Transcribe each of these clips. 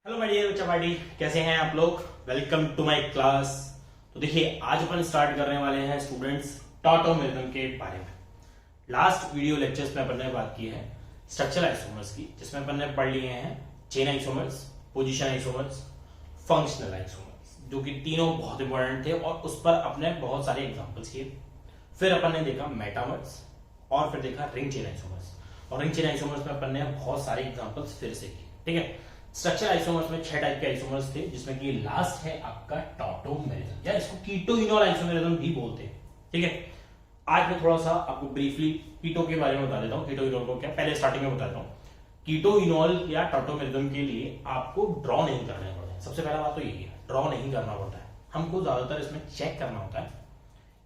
Hello my dear बच्चा party, कैसे हैं आप लोग। Welcome to my class. तो देखिए, आज अपन स्टार्ट करने वाले हैं स्टूडेंट्स टॉटोमेरिज्म के बारे में। लास्ट वीडियो लेक्चर्स में अपन ने बात की है स्ट्रक्चरल आइसोमर्स की, जिसमें अपन ने पढ़ लिए हैं chain isomers, position isomers, functional isomers, जो कि तीनों बहुत इंपॉर्टेंट थे और उस पर अपने बहुत सारे एग्जांपल्स किए। फिर अपन ने देखा मेटामर्स और फिर देखा रिंग चेन आइसोमर्स, और रिंग चेन आइसोमर्स में अपन ने बहुत सारे एग्जांपल्स फिर से किए। ठीक है, स्ट्रक्चर आइसोमर्स में 6 टाइप के आइसोमर्स थे, जिसमें कि लास्ट है आपका टॉटोमेरिज्म, या इसको कीटोइनोल आइसोमेरिज्म भी बोलते हैं। ठीक है, आज मैं थोड़ा सा आपको ब्रीफली कीटो के बारे में बता देता हूँ। कीटोइनोल को क्या पहले स्टार्टिंग में बता देता हूँ। कीटोइनोल या टॉटोमेरिज्म के लिए आपको ड्रॉ नहीं करना पड़ता है। सबसे पहला बात तो यही है, ड्रॉ नहीं करना पड़ता है। हमको ज्यादातर इसमें चेक करना होता है।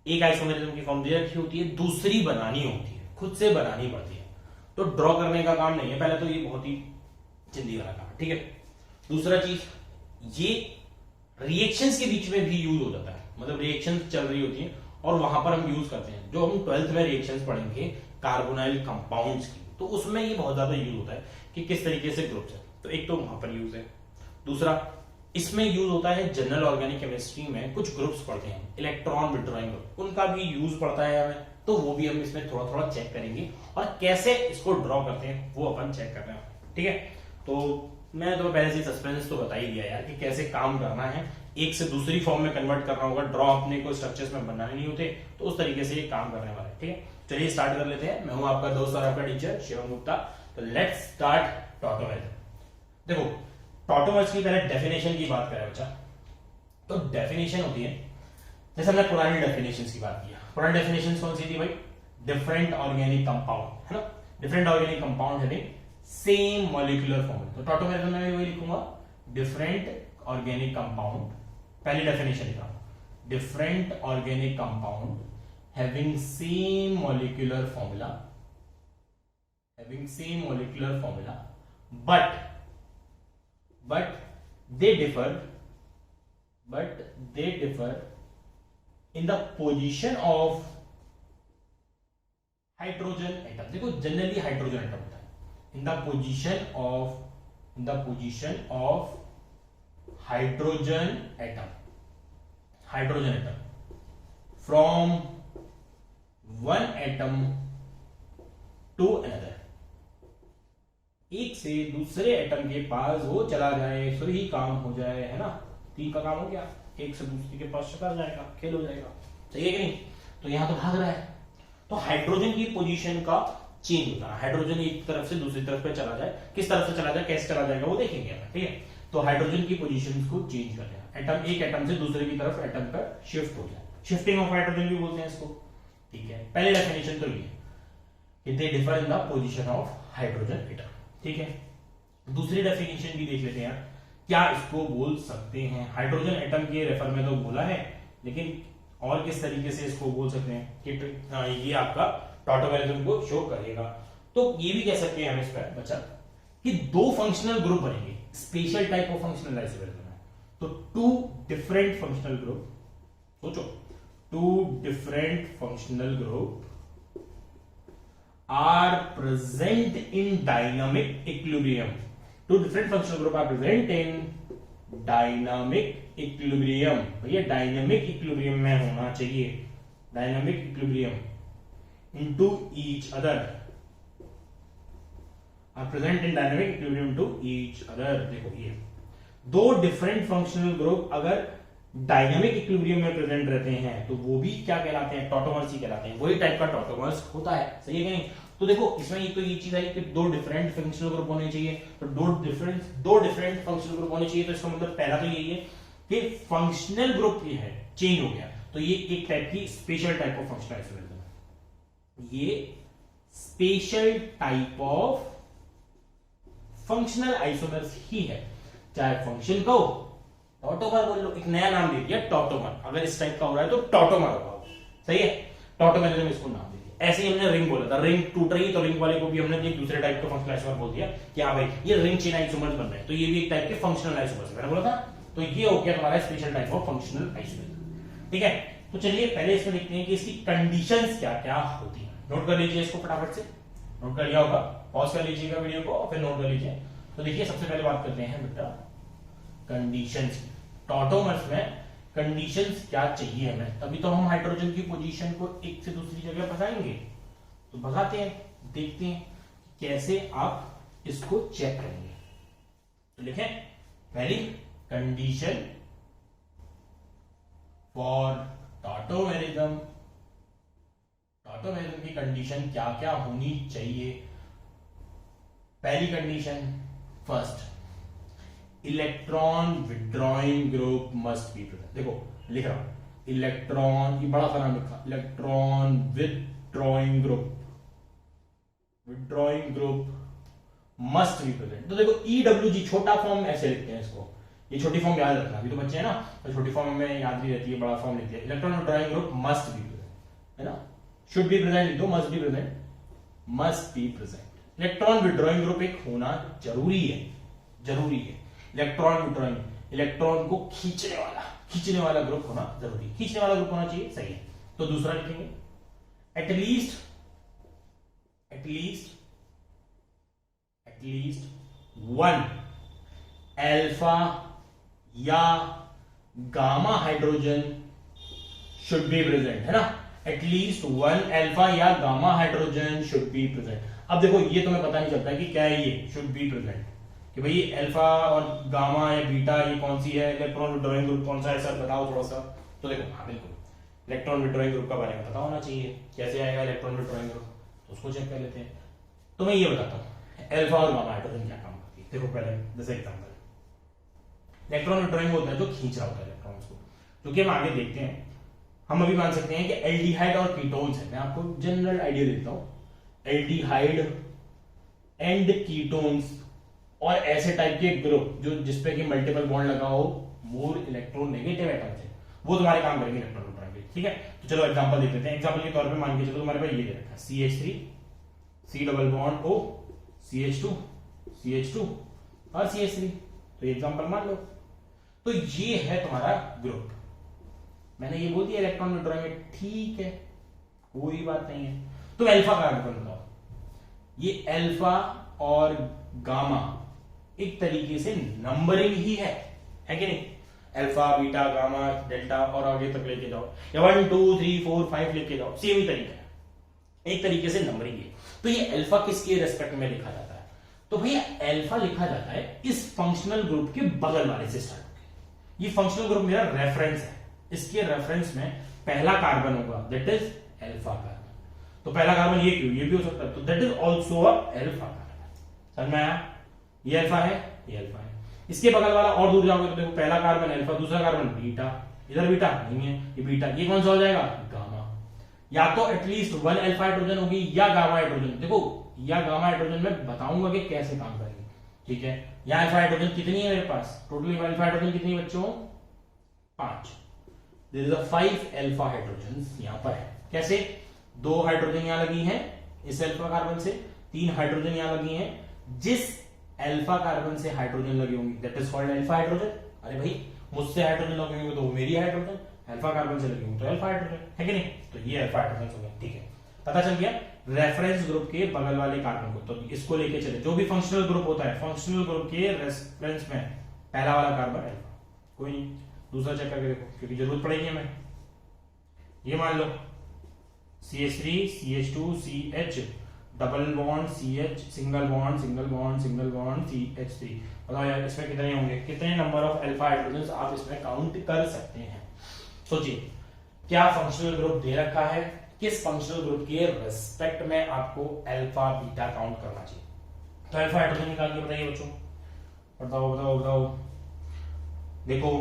एक आइसोमेरिज्म की फॉर्म दे रखी होती है, दूसरी बनानी होती है, खुद से बनानी पड़ती है। तो ड्रॉ करने का काम नहीं है। पहले तो ये बहुत ही चिंदी वाला काम है। ठीक है, दूसरा चीज, ये रिएक्शंस के बीच में भी यूज हो जाता है। मतलब रिएक्शंस चल रही होती हैं और वहां पर हम यूज करते हैं। जो हम 12th में रिएक्शंस पढ़ेंगे कार्बोनाइल कंपाउंड्स की, तो उसमें ये बहुत ज्यादा यूज होता है कि किस तरीके से ग्रुप्स है। तो एक तो वहां पर यूज है। दूसरा, इसमें यूज होता है जनरल ऑर्गेनिक केमिस्ट्री में कुछ ग्रुप्स पढ़ते हैं, इलेक्ट्रॉन विड्रॉइंग ग्रुप, उनका भी यूज पड़ता है हमें। तो वो भी हम इसमें थोड़ा थोड़ा चेक करेंगे और कैसे इसको ड्रॉ करते हैं वो अपन चेक कर रहे हैं। ठीक है, तो मैं तो पहले से सस्पेंस तो बता ही दिया यार कि कैसे काम करना है। एक से दूसरी फॉर्म में कन्वर्ट करना होगा। ड्रॉ अपने को स्ट्रक्चर्स में बनाने नहीं होते, तो उस तरीके से ये काम करने वाला है। ठीक है, चलिए स्टार्ट कर लेते हैं। मैं हूं आपका दोस्त और आपका टीचर शिवम गुप्ता। तो लेट्स स्टार्ट टॉटोमेरिज्म। देखो, टॉटोमर्स की पहले डेफिनेशन की बात करें बच्चा, तो डेफिनेशन होती है, जैसे हमने पुरानी डेफिनेशन की बात किया। पुरानी डेफिनेशन कौन सी थी भाई? डिफरेंट ऑर्गेनिक कंपाउंड, है ना। डिफरेंट ऑर्गेनिक कंपाउंड है सेम मॉलिक्यूलर फॉर्मूला। तो टॉटोमेरिज्म में वही लिखूंगा, डिफरेंट ऑर्गेनिक कंपाउंड। पहली डेफिनेशन लिखा, different organic compound having same molecular formula, but they differ in the position of hydrogen atom. देखो, जनरली हाइड्रोजन एटम होता है in the position of hydrogen atom from one atom to another। एक से दूसरे atom के पास वो चला जाए, फिर ही काम हो जाए, है ना। तीन का काम हो गया, एक से दूसरे के पास चला जाएगा, खेल हो जाएगा। सही है कि नहीं? तो यहां तो भाग रहा है, तो हाइड्रोजन की पोजीशन का चेंज होता है। हाइड्रोजन एक तरफ से दूसरी तरफ पे चला जाए, किस तरफ से चला जाए, कैसे चला जाएगा, वो देखेंगे। ठीक है, तो हाइड्रोजन की पोजीशन को चेंज कर देना। एटम एक एटम से दूसरे की तरफ एटम पर शिफ्ट हो जाए, शिफ्टिंग ऑफ हाइड्रोजन भी बोलते हैं इसको। ठीक है, पहले डेफिनेशन तो ये कि they differ in the position of hydrogen atom. ठीक है, दूसरी डेफिनेशन भी देख लेते हैं। क्या इसको बोल सकते हैं? हाइड्रोजन एटम के रेफर में तो बोला है, लेकिन और किस तरीके से इसको बोल सकते हैं कि ये आपका टॉटोमेरिज्म को शो करेगा। तो ये भी कह सकते हैं हम इस पर बच्चा कि दो फंक्शनल ग्रुप बनेंगे। Special type of functional isomerism है, तो टू डिफरेंट फंक्शनल ग्रुप, सोचो, two different functional group are present in dynamic equilibrium। Two different functional group are present in dynamic equilibrium। भैया डायनामिक इक्विलिब्रियम में होना चाहिए, dynamic equilibrium into each other, are present in dynamic equilibrium to each other। देखो, ये दो different functional group अगर dynamic equilibrium में present रहते हैं तो वो भी क्या कहलाते हैं? टॉटोमर्स ही कहलाते हैं। वही टाइप का टॉटोमर्स होता है। सही है कि नहीं? तो देखो, इसमें एक तो ये चीज आई कि दो डिफरेंट फंक्शनल ग्रुप होने चाहिए, तो दो डिफरेंट फंक्शनल ग्रुप होने चाहिए। तो इसका मतलब पहला तो यही है कि फंक्शनल ग्रुप ये है, चेंज हो गया, तो ये एक टाइप की special type of functional isomerism है। ये special type of functional isomers ही है। चाहे फंक्शन कहो, टॉटोमर बोल लो, एक नया नाम दे दिया टॉटोमर। अगर इस टाइप का हो रहा है तो टॉटोमर होगा। सही है, टॉटोमेरिज्म इसको नाम दे दिया। ऐसे ही हमने रिंग बोला था, रिंग टूट रही है तो रिंग वाले को भी हमने एक दूसरे टाइप का फंक्शनल आइसोमर बोल दिया कि हाँ भाई ये रिंग चेन आइसोमर्स बन रहे हैं, तो ये भी एक टाइप के फंक्शनल आइसोमर्स मैंने बोला था। तो ये हो गया तुम्हारा special type of functional isomer. ठीक है, तो चलिए पहले इसमें देखते हैं कि इसकी कंडीशंस क्या क्या होती है। नोट कर लीजिए इसको, फटाफट से नोट कर लिया होगा, पॉज कर लीजिएगा वीडियो को और फिर नोट कर लीजिए। तो देखिए, सबसे पहले बात करते हैं बेटा कंडीशंस। टॉटोमर्स में कंडीशंस क्या चाहिए हमें, तभी तो हम हाइड्रोजन की पोजीशन को एक से दूसरी जगह भगाएंगे। तो भगाते हैं, देखते हैं कैसे आप इसको चेक करेंगे। तो लिखें पहली कंडीशन फॉर टॉटोमेरिज्म। टॉटोमेरिज्म की कंडीशन क्या क्या होनी चाहिए। पहली condition, first, electron withdrawing group must be present. देखो लिख रहा हूं, इलेक्ट्रॉन, ये बड़ा सा नाम लिखा, electron withdrawing group, withdrawing group must be present. तो देखो EWG छोटा फॉर्म ऐसे लिखते हैं इसको, ये छोटी फॉर्म याद रखना, अभी तो बच्चे हैं ना, तो छोटी फॉर्म में याद नहीं रहती है, बड़ा फॉर्म लिखते हैं। Electron withdrawing group must be present, है ना, शुड बी प्रेजेंट लिख दो, must be present, must be present. Electron withdrawing group एक होना जरूरी है, जरूरी है। इलेक्ट्रॉन विड्रॉइंग, इलेक्ट्रॉन को खींचने वाला ग्रुप होना जरूरी है, खींचने वाला ग्रुप होना चाहिए, सही है। तो दूसरा लिखेंगे, एटलीस्ट वन अल्फा या gamma hydrogen should be present, है ना, एटलीस्ट वन अल्फा या gamma hydrogen should be present. अब देखो ये तुम्हें पता नहीं चलता कि क्या है ये शुड बी प्रेजेंट, कि भाई अल्फा और गामा या बीटा ये कौन सी है, इलेक्ट्रॉन विड्रॉइंग ग्रुप कौन सा है, सर बताओ थोड़ा सा। तो देखो हाँ बिल्कुल, इलेक्ट्रॉन विड्रॉइंग ग्रुप का बारे में पता होना चाहिए, कैसे आएगा इलेक्ट्रॉन विड्रॉइंग ग्रुप, तो उसको चेक कर लेते हैं। तो मैं ये बताता हूँ अल्फा और गामा हाइड्रोजन क्या काम करती है। देखो पहले जैसे एग्जांपल, इलेक्ट्रॉन विड्रॉइंग होता है जो खींच रहा होता है इलेक्ट्रॉन्स को, जो कि हम आगे देखते हैं। हम अभी मान सकते हैं कि एल्डिहाइड और कीटोन्स है, मैं आपको जनरल आइडिया देता हूं, एल्डिहाइड एंड कीटोन्स और ऐसे टाइप के ग्रुप जो जिसपे कि मल्टीपल बॉन्ड लगा हो, मोर इलेक्ट्रॉन नेगेटिव एटम्स है, वो तुम्हारे काम करेंगे इलेक्ट्रॉन विड्रॉइंग के, ठीक है। तो चलो एग्जांपल देख लेते हैं। एग्जांपल के तौर पे मान के चलो तुम्हारे पास ये दे रखा है CH3 C double bond O CH2 और CH3, तो ये एग्जांपल मान लो। तो ये है तुम्हारा ग्रुप, मैंने ये बोल दिया इलेक्ट्रॉन विड्रॉइंग में, ठीक है, कोई बात नहीं है। तो अल्फा का आर्टिकल बताओ, ये अल्फा और गामा एक तरीके से नंबरिंग ही है कि नहीं, अल्फा बीटा गामा डेल्टा और आगे तक लेके जाओ, या 1 2 3 4 5 लेके जाओ, सेम ही तरीका है, एक तरीके से नंबरिंग है। तो ये अल्फा किसके रेस्पेक्ट में लिखा जाता है, तो भैया अल्फा लिखा जाता है इस फंक्शनल ग्रुप के बगल वाले से स्टार्ट होकर। ये फंक्शनल ग्रुप मेरा रेफरेंस है, इसके रेफरेंस में पहला कार्बन होगा, दैट इज अल्फा कार्बन। तो पहला कार्बन ये क्यों, ये भी हो सकता है, तो that is also a alpha carbon. समझ में आया, ये अल्फा है, ये अल्फा है। इसके बगल वाला और दूर जाओगे तो देखो पहला कार्बन अल्फा, दूसरा कार्बन बीटा, इधर बीटा नहीं है, ये बीटा, ये कौन सा हो जाएगा, गामा। या तो एटलीस्ट वन अल्फा हाइड्रोजन होगी या गामा हाइड्रोजन। देखो या गामा हाइड्रोजन में बताऊंगा कि कैसे काम करेगी, ठीक है। यहाँ अल्फा हाइड्रोजन कितनी है मेरे पास, टोटली अल्फा हाइड्रोजन कितनी बच्चों, 5। There is a 5 alpha hydrogen यहां पर है। कैसे, 2 हाइड्रोजन यहां लगी हैं इस अल्फा कार्बन से, 3 हाइड्रोजन यहां लगी हैं जिस अल्फा कार्बन से हाइड्रोजन लगी होंगी, that is called alpha hydrogen. अरे भाई मुझसे हाइड्रोजन लगे होंगे तो वो मेरी हाइड्रोजन, अल्फा कार्बन से लगी होंगी तो अल्फा हाइड्रोजन, है कि नहीं। तो ये अल्फा हाइड्रोजन हो गया, ठीक है, पता चल गया रेफरेंस ग्रुप के बगल वाले कार्बन को। तो इसको लेके चले, जो भी फंक्शनल ग्रुप होता है, फंक्शनल ग्रुप के रेफरेंस में पहला वाला कार्बन अल्फा, कोई नहीं, दूसरा चेक करके देखो क्योंकि जरूरत पड़ेगी हमें। ये मान लो CH3 CH2 CH double bond CH single bond single bond single bond CH3। बताओ यार इसमें कितने होंगे, कितने नंबर ऑफ अल्फा हाइड्रोजन आप इसमें काउंट कर सकते हैं। सोचिए क्या फंक्शनल ग्रुप दे रखा है, किस फंक्शनल ग्रुप के रेस्पेक्ट में आपको अल्फा बीटा काउंट करना चाहिए। तो अल्फा हाइड्रोजन निकाल के बताइए बच्चों, बताओ बताओ बताओ, देखो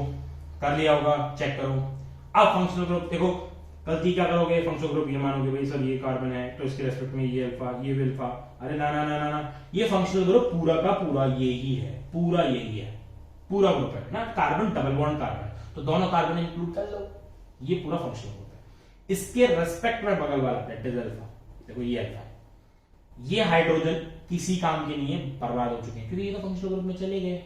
कर लिया होगा, चेक करो। अब फंक्शनल ग्रुप देखो, गलती क्या करोगे, फंक्शनल ग्रुप ये मानोगे भाई सर ये कार्बन है तो इसके रेस्पेक्ट में ये अल्फा ये भी अल्फा, अरे ना ना ना ना ना, ये फंक्शनल ग्रुप पूरा का पूरा यही है, पूरा यही है, पूरा ग्रुप है ना, कार्बन डबल बॉन्ड कार्बन, तो दोनों कार्बन इंक्लूड कर लो, ये पूरा फंक्शनल ग्रुप है। इसके रेस्पेक्ट में बगल वाला दैट इज अल्फा, देखो ये अल्फा है, ये हाइड्रोजन किसी काम के नहीं है, बर्बाद हो चुके हैं क्योंकि ये तो फंक्शनल ग्रुप में चले गए।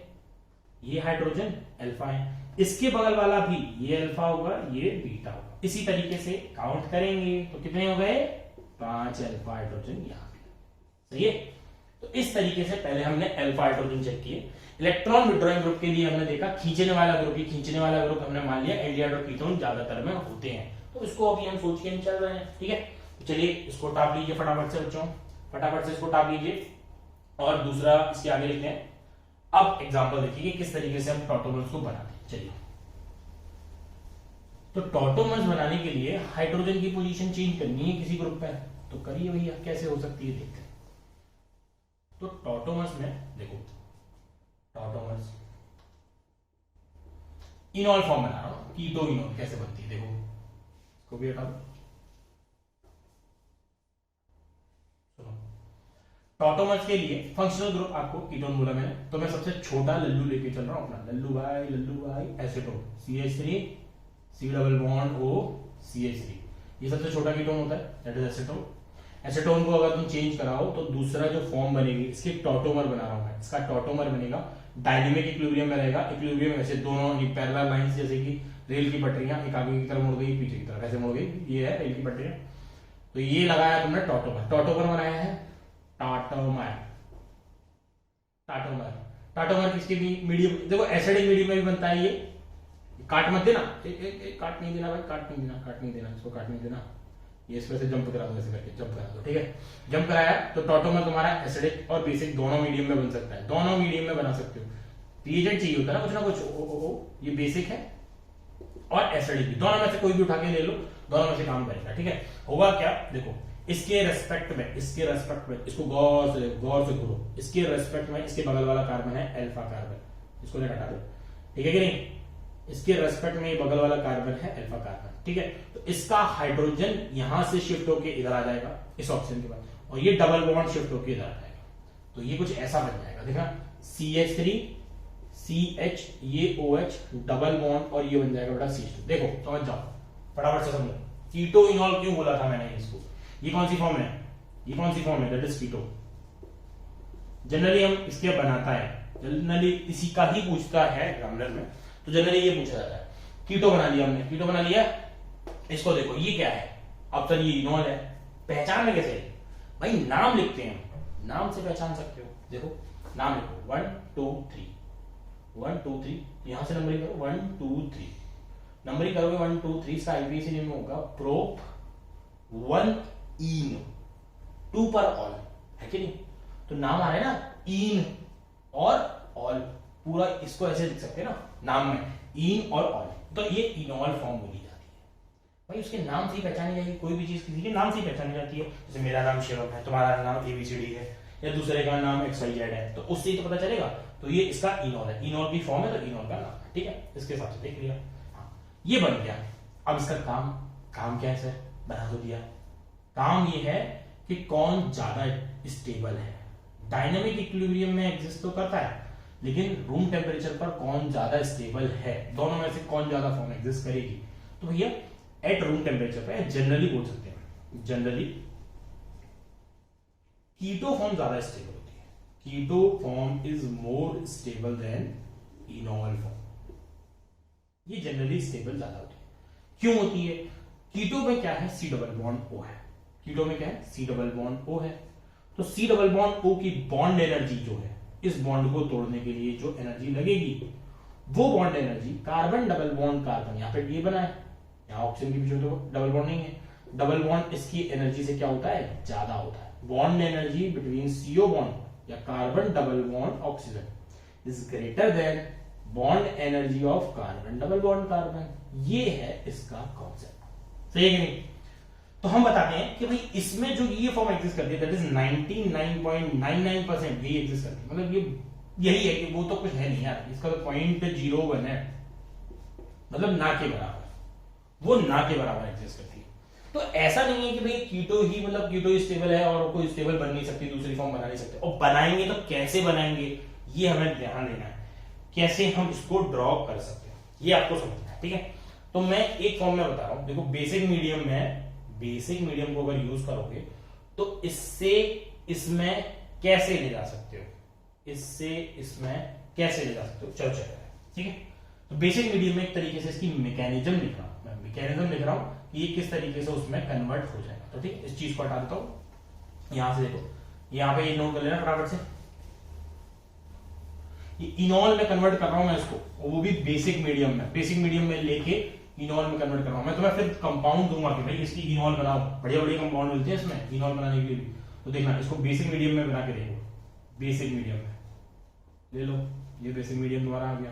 ये हाइड्रोजन अल्फा है, इसके बगल वाला भी ये अल्फा होगा ये बीटा होगा। इसी तरीके से काउंट करेंगे तो कितने हो गए, 5 अल्फा हाइड्रोजन यहां पे, सही है। तो इस तरीके से पहले हमने अल्फा हाइड्रोजन चेक किए। इलेक्ट्रॉन विड्रॉइंग ग्रुप के लिए हमने देखा खींचने वाला ग्रुप, ही खींचने वाला ग्रुप हमने मान लिया एल्डिहाइड और कीटोन ज्यादातर में होते हैं, तो इसको अभी हम सोच के नहीं चल रहे हैं, ठीक है। तो चलिए इसको टाप लीजिए फटाफट से बच्चों, फटाफट से इसको टाप लीजिए और दूसरा इसके आगे लिखते हैं। अब एग्जांपल देखिए किस तरीके से हम टॉटोमर्स को बनाते हैं। चलिए, तो टॉटोमर्स बनाने के लिए हाइड्रोजन की पोजीशन चेंज करनी है किसी ग्रुप पे, तो करिए भैया, कैसे हो सकती है देखते हैं। तो टॉटोमर्स में देखो, टॉटोमर्स इनॉल फॉर्म बना रहा हूं, कीटो इनॉल कैसे बनती है देखो, इसको भी हटा दो। सुनो, टॉटोमर्स के लिए फंक्शनल ग्रुप आपको कीटोन बोला मैंने, तो मैं सबसे छोटा लल्लू लेके चल रहा हूं अपना, लल्लू भाई acetone, CH3 C double bond O CH3, ये सबसे छोटा कीटोन होता है, दैट इज एसीटोन। एसीटोन को अगर तुम चेंज कराओ तो दूसरा जो फॉर्म बनेगी, इसके टॉटोमर बना रहा हूं मैं, इसका टॉटोमर बनेगा, डायनेमिक इक्विलिब्रियम में रहेगा। इक्विलिब्रियम ऐसे दोनों पैरेलल लाइंस, जैसे कि रेल की पटरियां, एक आगे की तरफ मुड़ गई, पीछे की तरफ ऐसे मुड़ गई, ये है रेल की पटरियां। तो ये लगाया तुमने टॉटोमर, टॉटोमर बनाया है टाटोमर, टाटोमर, टाटोमर किसके भी मीडियम, देखो एसिडिक मीडियम में भी बनता है ये, काट मत देना, एक काट नहीं देना भाई, काट नहीं देना, इसको काट नहीं देना, ये इस पे से जंप करा दो, ऐसे करके जंप करा दो, ठीक है। जंप कराया तो टॉटोमर तुम्हारा एसिडिक और बेसिक दोनों मीडियम में बन सकता है, दोनों मीडियम में बना सकते हो। रिएजेंट चाहिए होता है ना कुछ ना कुछ, ये बेसिक है और एसिडिक भी, दोनों में से कोई भी उठा के ले लो, दोनों में से काम करेगा, ठीक है। होगा क्या देखो, इसके रेस्पेक्ट में इसको गौर से घूरो, इसके रेस्पेक्ट में इसके बगल वाला कार्बन है अल्फा कार्बन, इसको हटा दो, ठीक है कि नहीं। इसके रेस्पेक्ट में बगल वाला कार्बन है अल्फा कार्बन, ठीक है। तो इसका हाइड्रोजन यहां से शिफ्ट होके इधर आ जाएगा इस ऑप्शन के बाद, और ये डबल बॉन्ड शिफ्ट होके इधर आ जाएगा, तो ये कुछ ऐसा बन जाएगा, देखा CH3 CH, ये OH डबल बॉन्ड, और ये बन जाएगा बेटा CH2। देखो समझ जाओ, फटाफट से समझो, कीटो इनॉल क्यों बोला था मैंने इसको, ये कौन सी फॉर्म है, ये कौन सी फॉर्म है, दैट इज कीटो। जनरली हम इसके बनाता है, जनरली इसी का ही पूछता है एग्जामिनर में, तो जनरली ये पूछा जाता है। कीटो बना लिया हमने, कीटो बना लिया, इसको देखो ये क्या है, अब तक ये इनॉल है, पहचान में कैसे भाई, नाम लिखते हैं, नाम से पहचान सकते हो, देखो नाम लिखो 1 2 3 1 2 3, यहां से नंबरिंग करो 1 2 3, नंबरिंग करोगे 1 2 3, इसका आईपीसी नेम होगा प्रोप 1 इन 2 पर ऑल, है कि नहीं। तो नाम आ रहा है ना, इन और ऑल, पूरा इसको ऐसे लिख सकते हैं ना नाम में, इन और ऑल, तो ये इनॉल फॉर्म बोली जाती है भाई, उसके नाम से ही पहचानी जाएगी, कोई भी चीज किसी के नाम से ही पहचानी जाती है। जैसे मेरा नाम शिवम है, तुम्हारा नाम ABCD है, या दूसरे का नाम XYZ है, तो उससे ही तो पता चलेगा। तो ये इसका इनॉल है, इनॉल की फॉर्म है तो इनॉल का नाम है, ठीक है, इसके हिसाब से देख लिया। हाँ, ये बन गया। अब इसका काम क्या है सर, बना तो दिया। काम ये है कि कौन ज्यादा स्टेबल है, डायनेमिक इक्विलिब्रियम में एग्जिस्ट तो करता है, लेकिन रूम टेम्परेचर पर कौन ज्यादा स्टेबल है, दोनों में से कौन ज्यादा फॉर्म एग्जिस्ट करेगी। तो भैया एट रूम टेम्परेचर पे जनरली बोल सकते हैं, जनरली कीटो फॉर्म ज्यादा स्टेबल होती है, keto form is more stable than enol form, ये जनरली स्टेबल ज्यादा होती है। क्यों होती है, कीटो में क्या है, C डबल बॉन्ड O है, कीटो में क्या है, C डबल बॉन्ड O है, तो C डबल बॉन्ड O की बॉन्ड एनर्जी जो है, इस बॉन्ड को तोड़ने के लिए जो एनर्जी लगेगी, वो bond energy carbon double bond carbon, यहां पे ये बना है, यहां ऑक्सीजन के बीच में तो डबल बॉन्ड नहीं है, डबल बॉन्ड इसकी एनर्जी से क्या होता है, ज्यादा होता है। Bond energy between CO bond या carbon double bond oxygen is greater than bond energy of carbon double bond carbon, ये है इसका कॉन्सेप्ट, सही है कि नहीं। तो हम बताते हैं कि भाई इसमें जो ये फॉर्म एग्जिस्ट करती है, दैट इज 99.99% ये एग्जिस्ट करती है, मतलब ये यही है कि वो तो कुछ है नहीं यार, इसका तो 0.01 है, मतलब ना के बराबर, वो ना के बराबर एग्जिस्ट करती है। तो ऐसा नहीं है कि भाई कीटो ही, मतलब कीटो ही स्टेबल है और कोई स्टेबल बन नहीं सकती, दूसरी फॉर्म बना नहीं सकते, और बनाएंगे तो कैसे बनाएंगे, ये हमें ध्यान देना है, कैसे हम इसको ड्रॉ कर सकते हैं, ये आपको समझना है, ठीक है। तो मैं एक फॉर्म में बता रहा हूं, देखो बेसिक मीडियम में, बेसिक मीडियम को अगर यूज करोगे तो इससे इसमें कैसे ले जा सकते हो, इससे इसमें कैसे ले जा सकते हो, चलो चेक करें, ठीक है। तो बेसिक मीडियम में एक तरीके से इसकी मैकेनिज्म लिख रहा हूं, मैं मैकेनिज्म लिख रहा हूं कि ये किस तरीके से उसमें कन्वर्ट हो जाएगा, तो ठीक, इस चीज को हटा देता हूं, यहां से देखो यहाँ पे ये नोट कर लेना फटाफट से, ये इनॉल में कन्वर्ट कर रहा हूं मैं इसको, वो भी बेसिक मीडियम में, बेसिक मीडियम में लेके इनॉल में कन्वर्ट कर रहा हूं मैं। तो मैं फिर कंपाउंड दूंगा कि भाई इसकी इनॉल बनाओ, बढ़िया बढ़िया कंपाउंड मिलते हैं इसमें इनॉल बनाने के लिए भी। तो देखना इसको बेसिक मीडियम में बना के देखो, बेसिक मीडियम में ले लो, ये बेसिक मीडियम तुम्हारा आ गया,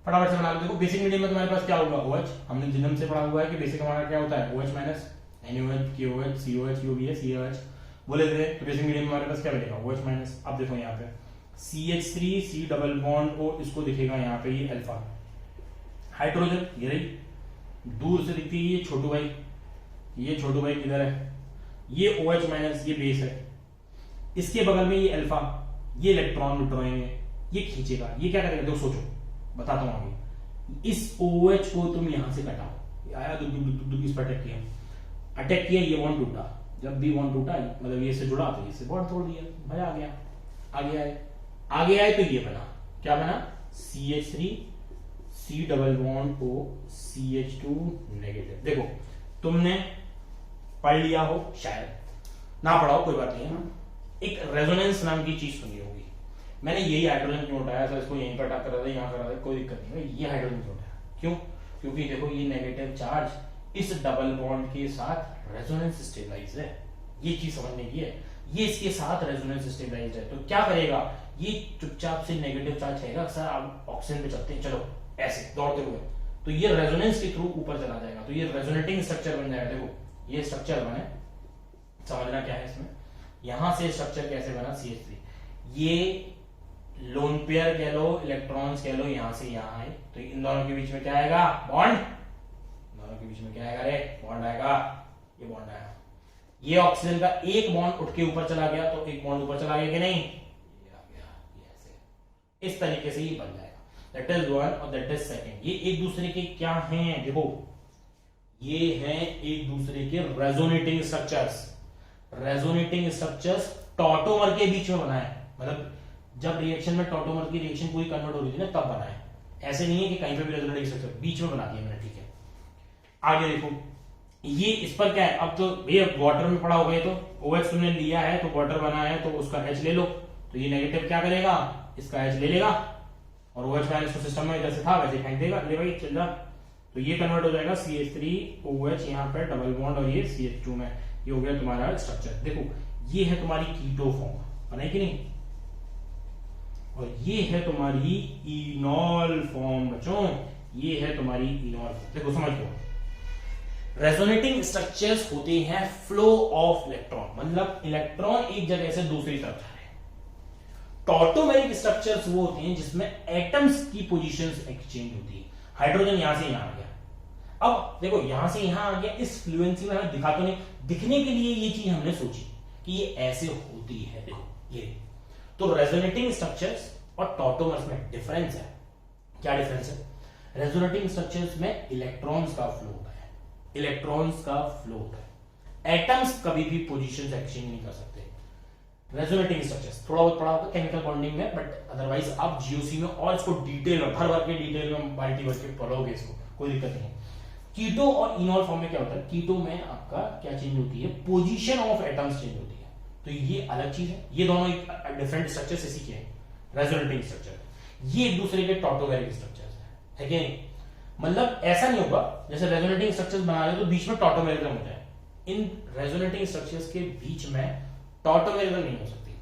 फटाफट से बना लो। देखो बेसिक मीडियम में तुम्हारे पास क्या होगा, OH, हमने जिनम से पढ़ा हुआ है कि बेसिक हमारा क्या होता है, OH minus NaOH KOH COH UVA COH बोले थे। तो बेसिक मीडियम में हमारे पास क्या बनेगा, OH माइनस। अब देखो यहाँ पे CH3 C double bond O, इसको दिखेगा यहाँ पे ये अल्फा हाइड्रोजन, ये रही दूर से दिखती है ये छोटू भाई, ये छोटू भाई किधर है, ये OH माइनस, ये बेस है, इसके बगल में ये अल्फा, ये इलेक्ट्रॉन उठाएंगे, ये खींचेगा, ये क्या करेगा, देखो सोचो बताता हूं आगे। इस OH को तुम यहां से कटाओ, आया दुग दुग दुग दुग, इस पर अटैक किया, ये बॉन्ड टूटा, जब भी बॉन्ड टूटा मतलब ये से जुड़ा तो इससे बॉन्ड तोड़ दिया, मजा आ गया। आगे आए तो ये बना, क्या बना, CH3 C double bond O CH2 negative. देखो तुमने पढ़ लिया हो, शायद ना पढ़ा हो, कोई बात नहीं है, एक रेजोनेंस नाम की चीज सुनी होगी। मैंने यही हाइड्रोजन क्यों उठाया था, इसको यहीं पर अटैक कर रहा था, यहाँ कर रहा था, कोई दिक्कत नहीं है, ये हाइड्रोजन क्यों उठाया, क्यों, क्योंकि देखो ये नेगेटिव चार्ज इस डबल बॉन्ड के साथ रेजोनेंस स्टेबलाइज है, ये चीज समझने की है, ये इसके साथ रेजोनेंस स्टेबलाइज है। तो क्या करेगा, ये चुपचाप से नेगेटिव चार्ज है, अक्सर आप ऑक्सीजन पे चलते हैं, चलो ऐसे दौड़ते हुए, तो ये रेजोनेंस के थ्रू ऊपर चला जाएगा, तो ये रेजोनेटिंग स्ट्रक्चर बन जाएगा। देखो ये स्ट्रक्चर बने, समझना क्या है इसमें, यहां से स्ट्रक्चर कैसे बना, CH3, ये लोन पेयर कह लो, इलेक्ट्रॉन्स कह लो, यहां से यहां आए, तो इन दोनों के बीच में क्या आएगा, बॉन्ड, दोनों के बीच में क्या आएगा रे, बॉन्ड आएगा, ये बॉन्ड आएगा, ये ऑक्सीजन का एक बॉन्ड उठ के ऊपर चला गया, तो एक बॉन्ड ऊपर चला गया कि नहीं, ये आ गया, ये ऐसे इस तरीके से ये बन जाएगा। दैट इज वन और दैट इज सेकंड। ये एक दूसरे के क्या हैं, देखो ये हैं एक दूसरे के resonating structures, resonating structures tautomer के बीच में बना है, मतलब जब रिएक्शन में टॉटोमर की रिएक्शन पूरी कन्वर्ट हो रही थी ना तब बना है, ऐसे नहीं है कि कहीं पे भी रेजोनेटिंग स्ट्रक्चर, बीच में बना दिया मैंने, ठीक है। आगे देखो ये इस पर क्या है, अब तो भैया वाटर में पड़ा हो गए, तो OH तुमने लिया है तो वाटर बना है, तो उसका H ले लो, तो ये नेगेटिव क्या करेगा, इसका H ले लेगा, और OH माइनस तो सिस्टम में जैसे था वैसे फेंक देगा, ले भाई चल जा, तो ये कन्वर्ट हो जाएगा CH3OH, यहाँ पे डबल बॉन्ड और ये CH2 में, ये हो गया तुम्हारा स्ट्रक्चर। देखो ये है तुम्हारी कीटो फॉर्म, बना है कि नहीं, और ये है तुम्हारी इनॉल फॉर्म बच्चों, ये है तुम्हारी इनॉल। देखो समझ लो, रेजोनेटिंग स्ट्रक्चर्स होते हैं फ्लो ऑफ इलेक्ट्रॉन, मतलब इलेक्ट्रॉन एक जगह से दूसरी तरफ जा रहे हैं। टॉटोमेरिक स्ट्रक्चर्स वो होते हैं जिसमें एटम्स की पोजीशंस एक्सचेंज होती है, हाइड्रोजन यहां से यहां आ गया, अब देखो यहां से यहां आ गया, इस फ्लुएंसी में हमें दिखा तो नहीं, दिखने के लिए ये चीज हमने सोची कि ये ऐसे होती है, देखो ये। तो रेजोनेटिंग स्ट्रक्चर्स और टॉटोमर्स में डिफरेंस है, क्या डिफरेंस है, रेजोनेटिंग स्ट्रक्चर्स में इलेक्ट्रॉन्स का फ्लो होता है, इलेक्ट्रॉन्स का फ्लो होता है, एटम्स कभी भी पोजीशंस एक्सचेंज नहीं कर सकते। रेजोनेटिंग स्ट्रक्चर्स थोड़ा बहुत पढ़ा होगा केमिकल बॉन्डिंग में, बट अदरवाइज आप जीओसी में और इसको डिटेल में भर भर के डिटेल में बाल्टी भर के पढ़ोगे, इसको कोई दिक्कत नहीं है। कीटो और इनॉल फॉर्म में क्या होता है, कीटो में आपका क्या चेंज होती है, पोजीशन ऑफ एटम्स चेंज होती है, तो ये अलग चीज है, ये दोनों एक डिफरेंट स्ट्रक्चर्स इसी के हैं, रेजोनेटिंग स्ट्रक्चर, ये एक दूसरे के टॉटोमेरिक स्ट्रक्चर्स है कि नहीं, मतलब ऐसा नहीं होगा जैसे रेजोनेटिंग स्ट्रक्चर्स बना रहे हो तो बीच में टॉटोमेरिज्म हो जाए, इन रेजोनेटिंग स्ट्रक्चर्स के बीच में टॉटोमेरिज्म नहीं हो सकती,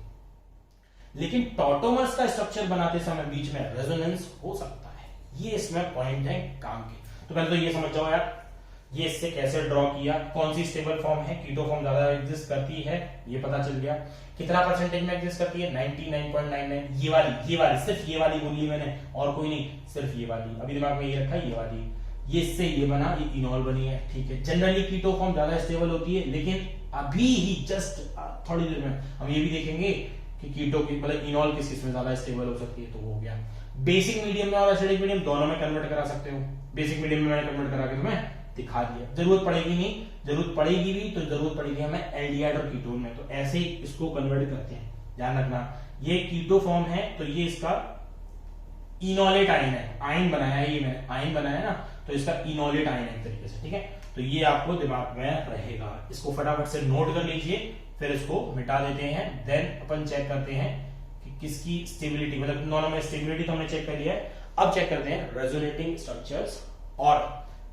लेकिन टॉटोमर्स का स्ट्रक्चर बनाते समय बीच में रेजोनेंस हो सकता है, ये इसमें पॉइंट है काम के। तो पहले तो ये समझ जाओ यार, ये इससे कैसे ड्रॉ किया, कौन सी स्टेबल फॉर्म है, कीटो फॉर्म ज्यादा एग्जिस्ट करती है, ये पता चल गया, कितना परसेंटेज में एग्जिस्ट करती है, 99.99, ये वाली सिर्फ ये वाली बोली मैंने, और कोई नहीं, सिर्फ ये वाली, अभी दिमाग में ये रखा ये वाली, ये इससे ये बना, ये इनॉल बनी है, ठीक है। जनरली कीटो फॉर्म ज्यादा स्टेबल होती है, लेकिन अभी ही जस्ट थोड़ी देर में हम ये भी देखेंगे कि कीटो की मतलब इनॉल किस किस में ज्यादा स्टेबल हो सकती है, तो हो गया। बेसिक मीडियम में और एसिडिक मीडियम दोनों में कन्वर्ट करा सकते हो, बेसिक मीडियम में मैंने कन्वर्ट करा के तुम्हें दिखा दिया, जरूरत पड़ेगी नहीं, जरूरत पड़ेगी भी तो जरूरत पड़ेगी हमें एल्डिहाइड और कीटोन में, तो ऐसे ही इसको कन्वर्ट करते हैं, ध्यान रखना। ये कीटो फॉर्म है तो ये इसका इनोलेट आयन है, आयन बनाया है, ये मैंने आयन बनाया ना, तो इसका इनोलेट आयन है एक तरीके से, ठीक है। तो ये आपको दिमाग में रहेगा, इसको फटाफट से नोट कर लीजिए, फिर इसको मिटा देते हैं, देन अपन चेक करते हैं कि किसकी स्टेबिलिटी, मतलब दोनों में स्टेबिलिटी तो हमने चेक कर लिया है। अब चेक करते हैं रेजोनेटिंग स्ट्रक्चर्स और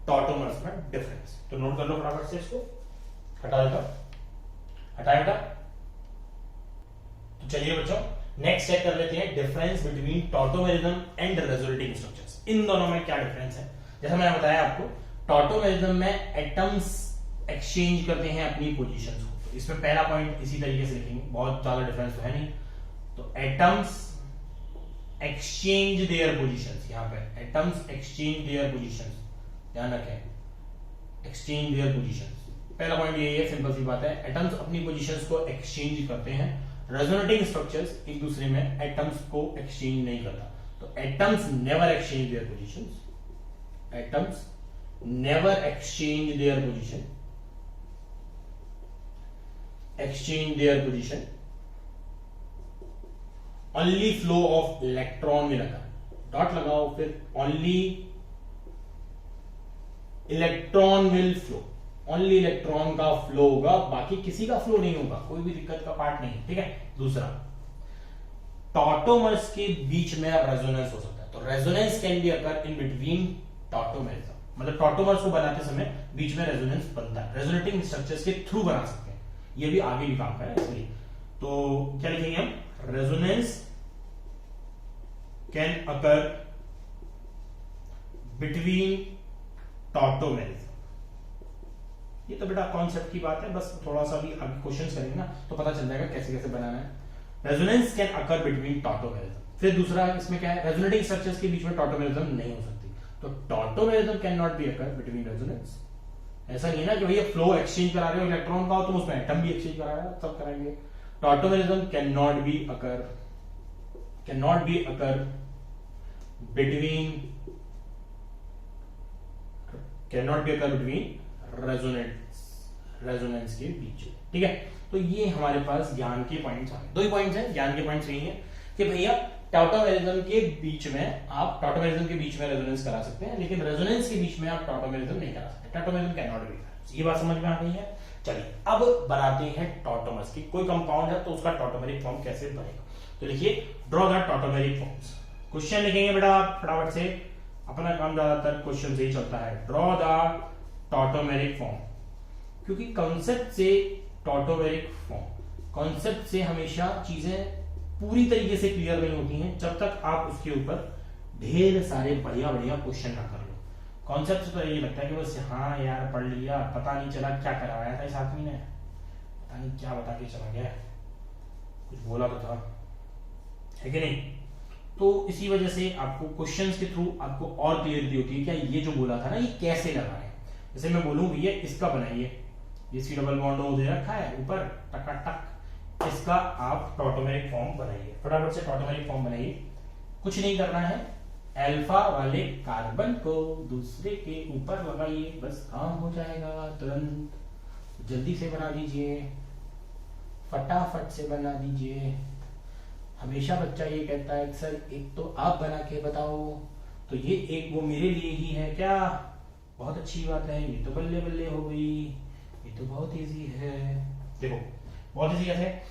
टॉटोमर्स में डिफरेंस। तो नोट कर लो फटाफट से, इसको हटा देता हूं, हटाया बेटा। तो चलिए बच्चों नेक्स्ट चेक कर लेते हैं difference between tautomerism and resonating structures. इन दोनों में क्या डिफरेंस है। जैसा मैंने बताया आपको, टॉटोमेरिज्म में एटम्स एक्सचेंज करते हैं अपनी पोजीशंस को। तो इसमें पहला पॉइंट इसी तरीके से लिखेंगे, बहुत ज्यादा डिफरेंस तो है नहीं। तो एटम्स एक्सचेंज देयर पोजीशंस, यहां पे एटम्स एक्सचेंज देयर पोजीशंस, ध्यान रखें एक्सचेंज देयर पोजीशंस। पहला पॉइंट यही है, सिंपल सी बात है, एटम्स अपनी पोजीशंस को एक्सचेंज करते हैं। रेजोनेटिंग स्ट्रक्चर्स एक दूसरे में एटम्स को एक्सचेंज नहीं करता। तो atoms never exchange there positions, atoms never exchange their position, exchange their position. Only flow of electron में लगा, डॉट लगाओ, फिर only electron will flow, only electron का फ्लो होगा, बाकी किसी का फ्लो नहीं होगा, कोई भी दिक्कत का पार्ट नहीं। ठीक है। दूसरा, टॉटोमर्स के बीच में रेजोनेंस हो सकता है। तो resonance can be occur in between tautomers, मतलब टॉटोमर्स को बनाते समय बीच में रेजोनेंस बनता है, रेजोनेटिंग स्ट्रक्चर्स के थ्रू बना सकते हैं। ये भी आगे भी काम करें इसलिए। तो क्या लिखेंगे हम, resonance can occur between tautomers. ये तो बेटा कॉन्सेप्ट की बात है, बस थोड़ा सा भी आगे क्वेश्चंस करेंगे ना तो पता चल जाएगा कैसे कैसे बनाना है। Resonance can occur between tautomerism. फिर दूसरा इसमें क्या है, रेजोनेटिंग स्ट्रक्चर्स के बीच में टॉटोमेरिज्म नहीं हो सकती। तो tautomerism can not be occur between resonance. ऐसा नहीं है ना कि भैया फ्लो एक्सचेंज करा रहे हो इलेक्ट्रॉन का, तुम उसमें एटम भी एक्सचेंज करा रहे हो, सब कराएंगे। Tautomerism can not be occur, can not be occur between, can not be occur between resonance के बीच। ठीक है। तो ये हमारे पास ज्ञान के पॉइंट्स आ गए, दो ही पॉइंट्स हैं, ज्ञान के पॉइंट्स यही हैं कि भैया टॉटोमेरिज्म के बीच में आप टॉटोमेरिज्म के बीच में रेजोनेंस करा सकते हैं, लेकिन रेजोनेंस के बीच में आप टॉटोमेरिज्म नहीं करा सकते। Tautomerism can not be. ये बात समझ में आ गई है। चलिए अब बनाते हैं टॉटोमर्स की। कोई कंपाउंड है तो उसका टॉटोमेरिक फॉर्म कैसे बनेगा। तो लिखिए, draw the tautomeric forms. Question लिखेंगे बेटा आप फटाफट से, अपना काम ज्यादातर क्वेश्चन से ही चलता है। ड्रॉ द टॉटोमेरिक फॉर्म, क्योंकि कॉन्सेप्ट से टॉटोमेरिक फॉर्म, कॉन्सेप्ट से हमेशा चीजें पूरी तरीके से क्लियर नहीं होती हैं जब तक आप उसके ऊपर ढेर सारे बढ़िया बढ़िया क्वेश्चन ना कर लो। कॉन्सेप्ट से तो ये लगता है कि बस हाँ यार पढ़ लिया, पता नहीं चला क्या करवाया था इस आदमी ने, पता नहीं क्या बता के चला गया, कुछ बोला तो था, है कि नहीं। तो इसी वजह से आपको क्वेश्चंस के थ्रू आपको और क्लियरिटी होती है क्या ये जो बोला था ना ये कैसे लगा है। जैसे मैं बोलूं भैया इसका बनाइए, इसकी डबल बॉन्ड ओ दे रखा है ऊपर टक, इसका आप टॉटोमेरिक फॉर्म बनाइए, फटाफट से टॉटोमेरिक फॉर्म बनाइए। कुछ नहीं करना है, अल्फा वाले कार्बन को दूसरे के ऊपर लगाइए, बस काम हो जाएगा तुरंत। जल्दी से बना दीजिए, फटाफट से बना दीजिए। हमेशा बच्चा ये कहता है सर एक तो आप बना के बताओ, तो ये एक वो मेरे लिए ही है क्या, बहुत अच्छी बात है, ये तो बल्ले बल्ले हो गई, ये तो बहुत इजी है। देखो बहुत इजी कैसे,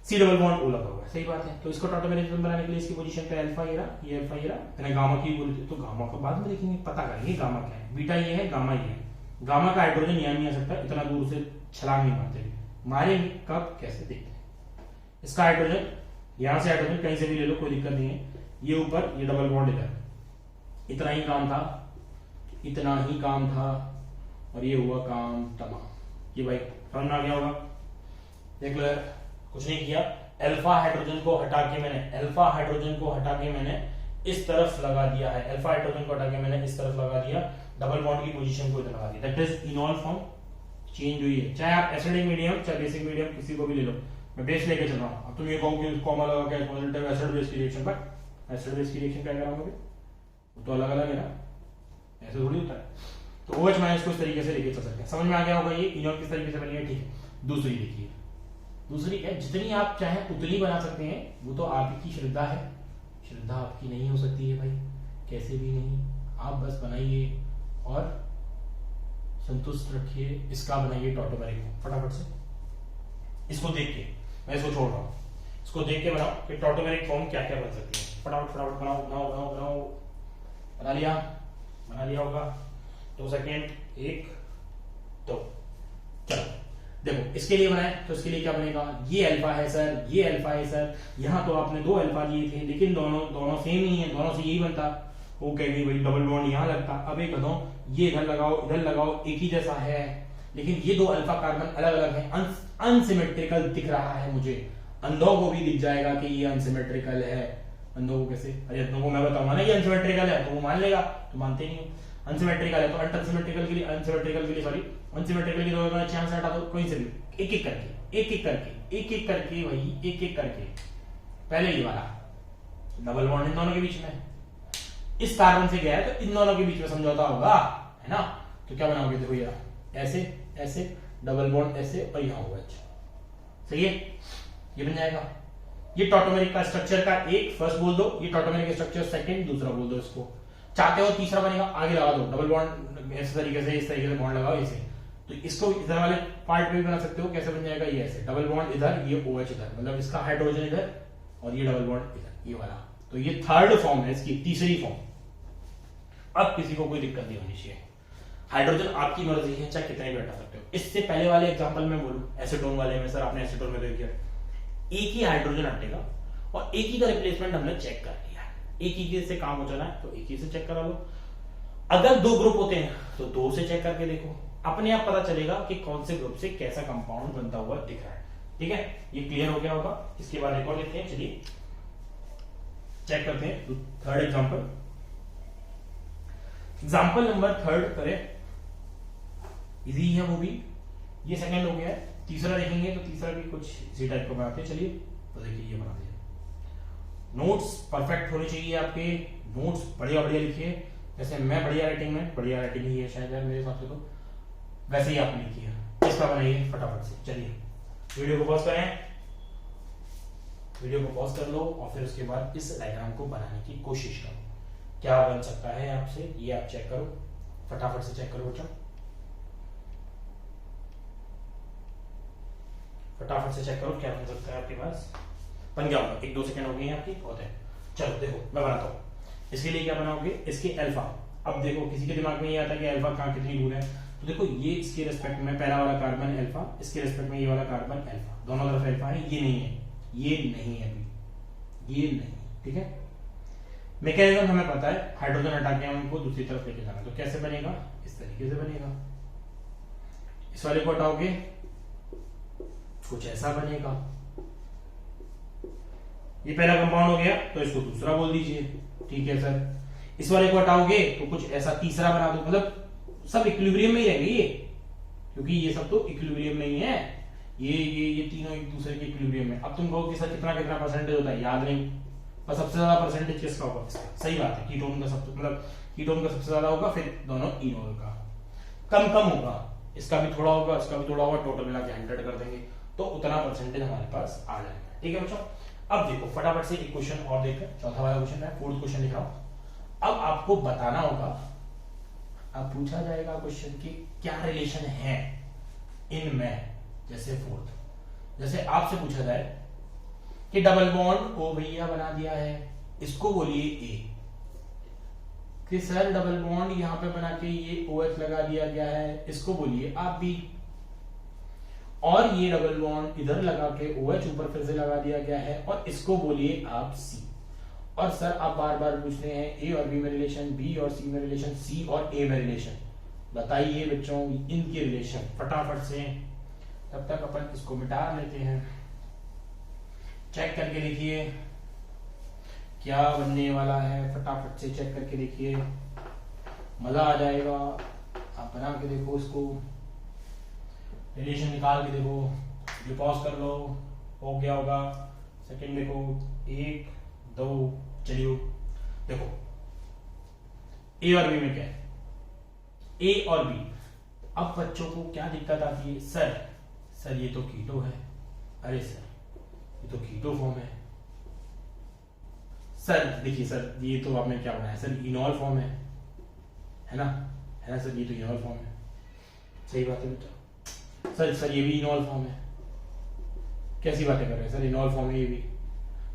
सी डबल बॉन्ड ओ लगा हुआ है, सही बात है। तो इसको टॉटोमेरिज्म बनाने के लिए इसकी पोजीशन पे अल्फा ये रहा, ये अल्फा ये रहा, मैंने गामा की बोली तो गामा को बाद में देखेंगे, पता करेंगे गामा क्या है। बीटा ये है, गामा ये है। गामा का हाइड्रोजन यहाँ नहीं आ सकता, इतना दूर से छलांग नहीं मारते, मारेंगे कब कैसे देखते हैं। इसका हाइड्रोजन यहां से, हाइड्रोजन कहीं से भी ले लो कोई दिक्कत नहीं है, ये ऊपर ये डबल बॉन्ड इधर, इतना ही काम था, इतना ही काम था, और ये हुआ काम तमाम। ये भाई समझ में आ गया होगा, देख लो यार, कुछ नहीं किया, अल्फा हाइड्रोजन को हटा के मैंने, अल्फा हाइड्रोजन को हटा के मैंने इस तरफ लगा दिया है, अल्फा हाइड्रोजन को हटा के मैंने इस तरफ लगा दिया, डबल बॉन्ड की पोजीशन को इधर लगा दिया, दैट इज इनॉल फॉर्म चेंज हुई है। चाहे आप एसिडिक मीडियम चाहे बेसिक मीडियम किसी को भी ले लो, मैं बेस लेके चल रहा हूं। अब तुम ये कहो कि कॉमा लगा के पॉजिटिव एसिड बेस की रिएक्शन, बट एसिड बेस की रिएक्शन क्या कराऊंगा, वो तो अलग अलग है ना, ऐसे थोड़ी होता है। तो OH माइनस को इस तरीके से लेके चल सकते हैं, समझ में आ गया होगा ये इनॉल किस तरीके से बनी है। ठीक है, दूसरी देखिए, दूसरी क्या, जितनी आप चाहें उतनी बना सकते हैं, वो तो आपकी श्रद्धा है, श्रद्धा आपकी नहीं हो सकती है भाई, कैसे भी नहीं, आप बस बनाइए और संतुष्ट रखिए। इसका बनाइए टॉटोमेरिक फटाफट से, इसको देख के मैं इसको छोड़ रहा हूँ, इसको देख के बनाओ कि टॉटोमेरिक फॉर्म क्या क्या बन सकती है। फटाफट फटाफट बनाओ बनाओ बनाओ बनाओ। बना लिया होगा। 2 सेकेंड, 1 2। चलो देखो इसके लिए बनाए तो इसके लिए क्या बनेगा, ये अल्फा है सर, ये अल्फा है सर। यहाँ तो आपने 2 अल्फा लिए थे लेकिन दोनों सेम ही है, दोनों से यही बनता। वो कहेगी भाई डबल बॉन्ड यहाँ लगता। अब एक बताओ, ये इधर लगाओ एक ही जैसा है, लेकिन ये 2 अल्फा कार्बन अलग अलग है, अनसिमेट्रिकल दिख रहा है मुझे। अंधों को भी दिख जाएगा कि ये अनसिमेट्रिकल है। अंधों को कैसे, अरे अंधों को मैं बताऊंगा ना ये अनसिमेट्रिकल है तो वो मान लेगा, तो मानते नहीं। अनसिमेट्रिकल है तो अनसिमेट्रिकल के लिए अनसिमेट्रिकल की दोनों चांस हटा दो, कोई से भी एक करके भाई पहले ये वाला डबल बॉन्ड इन दोनों के बीच में, इस कार्बन से गया है तो इन दोनों के बीच में समझौता होगा, है ना। तो क्या बनाओगे, देखो ये ऐसे डबल बॉन्ड ऐसे और यहाँ होगा। सही है, ये बन जाएगा। ये टॉटोमेरिक का स्ट्रक्चर का एक फर्स्ट बोल दो, ये टॉटोमेरिक स्ट्रक्चर सेकंड दूसरा बोल दो। इसको चाहते हो तीसरा बनेगा, आगे लगा दो डबल बॉन्ड इस तरीके से बॉन्ड लगाओ इसे। तो इसको इधर वाले पार्ट में भी बना सकते हो। कैसे बन जाएगा, ये ऐसे डबल बॉन्ड इधर, ये OH इधर, मतलब इसका हाइड्रोजन इधर और ये डबल बॉन्ड इधर, ये वाला। तो ये थर्ड फॉर्म है इसकी, तीसरी फॉर्म। अब किसी को कोई दिक्कत नहीं होनी चाहिए। हाइड्रोजन आपकी मर्जी है, चाहे कितने भी हटा सकते हो। इससे पहले वाले एग्जांपल में बोलूं, एसीटोन वाले में, सर आपने एसीटोन में देख किया, एक ही हाइड्रोजन हटेगा और एक ही का रिप्लेसमेंट हमने चेक कर लिया। एक ही से काम हो जाना है तो एक ही से चेक करा लो। अगर 2 ग्रुप होते हैं तो 2 से चेक करके देखो, अपने आप पता चलेगा कि कौन से ग्रुप से कैसा कंपाउंड बनता हुआ दिख रहा है। ठीक है, ये क्लियर हो गया होगा। इसके बाद एक और लेते हैं, चलिए चेक करते हैं थर्ड एग्जांपल। एग्जांपल नंबर 3 करें, इजी है वो भी। ये सेकंड हो गया है, तीसरा देखेंगे तो तीसरा भी कुछ इसी टाइप का बनाते हैं। चलिए तो देखिए ये बना दिया। नोट्स परफेक्ट होने चाहिए आपके, नोट्स बढ़िया लिखिए। जैसे मैं बढ़िया राइटिंग ही है शायद मेरे हिसाब से, तो वैसे ही आपने लिखी है। इसका बनाइए फटाफट से। चलिए वीडियो को पॉज करें, वीडियो को पॉज कर लो और फिर उसके बाद इस डायग्राम को बनाने की कोशिश करो। क्या बन सकता है आपसे, ये आप चेक करो, फटाफट से चेक करो बच्चों, फटाफट से चेक करो क्या बन सकता है आपके पास। बन गया होगा, 1-2 सेकंड हो गए हैं आपकी, बहुत है। चलो देखो मैं बनाता हूँ। इसके लिए क्या बनाओगे, इसके अल्फा। अब देखो किसी के दिमाग में ये आता है कि अल्फा कहाँ कितनी दूर है, तो देखो ये इसके रिस्पेक्ट में पहला वाला कार्बन अल्फा, इसके रिस्पेक्ट में ये वाला कार्बन अल्फा, दोनों तरफ अल्फा है। ये नहीं है, ये नहीं है अभी, ये नहीं। ठीक है, मैकेनिज्म हमें पता है, हाइड्रोजन हटा के हमको दूसरी तरफ लेके जाना। तो कैसे बनेगा, इस तरीके से बनेगा। इस वाले को हटाओगे कुछ ऐसा बनेगा। ये पहला कंपाउंड हो गया तो इसको दूसरा बोल दीजिए। ठीक है सर, इस वाले को हटाओगे तो कुछ ऐसा तीसरा बना दो, मतलब सब इक्विलिब्रियम में ही रहेंगे ये, क्योंकि ये सब तो इक्विलिब्रियम में ही है। ये तीनों एक दूसरे के इक्विलिब्रियम में। अब तुम कहो कि सर कितना परसेंटेज होता है, याद नहीं, पर सबसे ज्यादा परसेंटेज किसका होगा, इसका। सही बात है, कीटोन का सबसे ज्यादा होगा, फिर दोनों इनोल का कम होगा, इसका भी थोड़ा होगा, इसका भी थोड़ा होगा, टोटल मिला के 100 कर देंगे तो उतना परसेंटेज हमारे पास आ जाएगा। ठीक है बच्चों, अब देखो फटाफट से एक क्वेश्चन और देखकर, चौथा वाला क्वेश्चन है, 4th क्वेश्चन लिख रहा हूं। अब आपको बताना होगा, अब पूछा जाएगा क्वेश्चन की क्या रिलेशन है इनमें। जैसे 4th, जैसे आपसे पूछा जाए कि डबल बॉन्ड ओ भैया बना दिया है, इसको बोलिए ए, कि सर डबल बॉन्ड यहां पे बना के ये OH लगा दिया गया है, इसको बोलिए आप बी। और ये डबल बॉन्ड इधर लगा के OH ऊपर फिर से लगा दिया गया है, और इसको बोलिए आप सी। और सर आप बार बार पूछ रहे हैं ए और बी में रिलेशन, बी और सी में रिलेशन, सी और ए में रिलेशन, बताइए बच्चों इनकी रिलेशन फटाफट से। तब तक अपन इसको मिटा लेते हैं, चेक करके देखिए क्या बनने वाला है, फटाफट से चेक करके देखिए, मजा आ जाएगा। आप बना के देखो इसको, रिलेशन निकाल के देखो, ये पॉज कर लो, हो गया होगा। सेकंड देखो, 1 2, चलिए देखो ए और बी में क्या है, ए और बी। अब बच्चों को क्या दिक्कत आती है, सर ये तो कीटो है, अरे सर ये तो कीटो फॉर्म है। सर देखिए सर ये तो आपने क्या बनाया, सर इनॉल फॉर्म है ना सर, ये तो इनॉल फॉर्म है। सही बात है बेटा, सर ये भी इनॉल फॉर्म है। कैसी बातें कर रहे हैं सर, इनॉल फॉर्म है ये भी।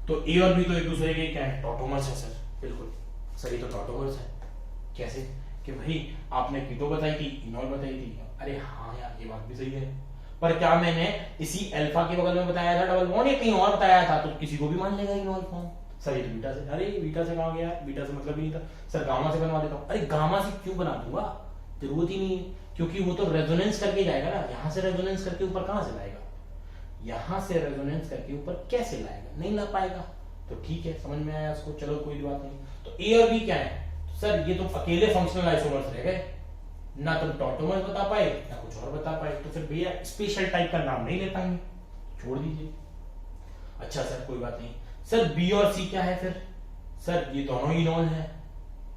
तो ए और बी तो एक दूसरे के क्या है, टॉटोमर्स है सर। बिल्कुल सर, ये तो टॉटोमर्स है। कैसे कि भाई आपने कीटो बताई थी, इनॉल बताई थी। अरे हाँ यार, ये बात भी सही है, पर क्या मैंने इसी अल्फा के बगल में बताया था डबल बॉन्ड, या कहीं और बताया था? तो किसी को भी मान लेगा इनॉल फॉर्म। सर ये तो बीटा से, अरे बीटा से कहाँ गया, बीटा से मतलब ही नहीं था सर, गामा से बनवा देता हूँ। अरे गामा से क्यों बना दूंगा, जरूरत ही नहीं है, क्योंकि वो तो रेजोनेंस करके जाएगा ना। यहाँ से रेजोनेंस करके ऊपर कहां से लाएगा, यहां से रेजोनेंस करके ऊपर कैसे लाएगा, नहीं ला पाएगा। तो ठीक है, समझ में आया उसको, चलो कोई बात नहीं। तो ए और बी क्या है सर, ये तो अकेले फंक्शनल आइसोमर्स रह गए, ना तुम टॉटोमर्स बता पाए ना कुछ और बता पाए, तो फिर भैया स्पेशल टाइप का नाम नहीं ले पाएंगे, छोड़ दीजिए। अच्छा सर कोई बात नहीं। सर बी और सी क्या है फिर? सर ये दोनों ही नॉन है,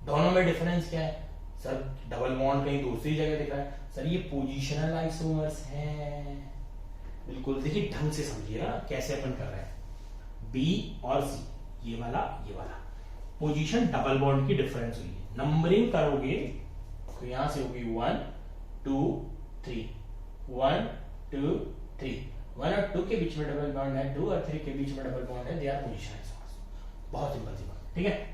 दोनों में डिफरेंस क्या है? सर डबल बॉन्ड कहीं दूसरी जगह दिख रहा है। सर ये पोजिशनल आइसोमर्स हैं। बिल्कुल देखिए, ढंग से समझिएगा कैसे अपन कर रहे हैं। बी और सी, ये वाला पोजीशन डबल बॉन्ड की डिफरेंस हुई है। नंबरिंग करोगे तो यहां से होगी 1 2 3, 1 2 3, 1 और 2 के बीच में डबल बॉन्ड है, 2 और 3 के बीच में डबल बॉन्ड है, दे आर पोजीशन आइसोमर्स। बहुत सिंपल सी बात, ठीक है।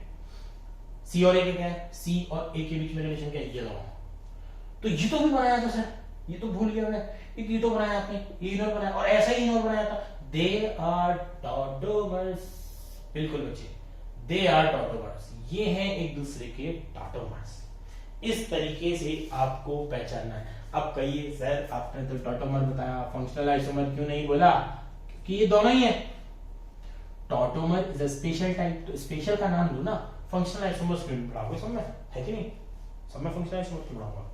सी और ए के क्या है, सी और ए के बीच में रिलेशन क्या है, ये दोनों। तो ये तो भी बनाया था सर, ये तो भूल गया मैं, ये तो बनाया आपने, ये इनर बनाया, और ऐसा ही इनर बनाया था, दे आर टॉटोमर्स। बिल्कुल बच्चे, दे आर टॉटोमर्स, ये हैं एक दूसरे के टॉटोमर्स। इस तरीके से आपको पहचानना है। अब कहिए सर आपने तो टॉटोमर बताया, फंक्शनल आइसोमर क्यों नहीं बोला? क्योंकि ये दोनों ही है। Tautomer is a special type, तो स्पेशल का नाम दो ना। फंक्शनल आइसोमर्स क्यों पढ़ाओगे, सब में है कि नहीं, सब में फंक्शनल आइसोमर्स क्यों पढ़ाऊंगा?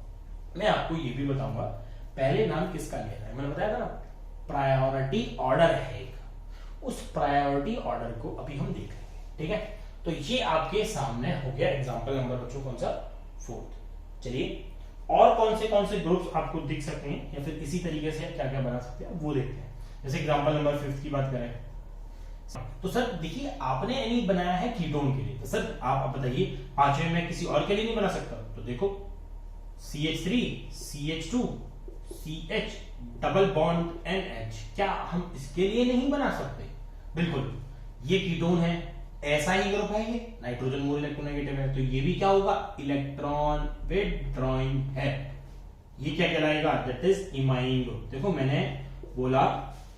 मैं आपको ये भी बताऊंगा पहले नाम किसका लेना है। मैंने बताया था ना, प्रायोरिटी ऑर्डर है एक, उस प्रायोरिटी ऑर्डर को अभी हम देख लेंगे, ठीक है। तो ये आपके सामने हो गया एग्जांपल नंबर बच्चों कौन सा, 4। चलिए और कौन से ग्रुप्स आपको दिख सकते हैं, या फिर इसी तरीके से क्या क्या बना सकते हैं वो देखते हैं। जैसे एग्जांपल नंबर 5 की बात करें तो सर देखिए, आपने यानी बनाया है कीटोन के लिए, तो सर आप बताइए पांचवें में किसी और के लिए नहीं बना सकता? तो देखो CH3 CH2 CH double bond NH, क्या हम इसके लिए नहीं बना सकते? बिल्कुल, ये कीटोन है, ऐसा ही ग्रुप है, ये नाइट्रोजन मोर इलेक्ट्रोनेगेटिव है, तो ये भी क्या होगा, इलेक्ट्रॉन विथड्रॉइंग है। ये क्या कहलाएगा, दैट इज इमाइन ग्रुप। देखो मैंने बोला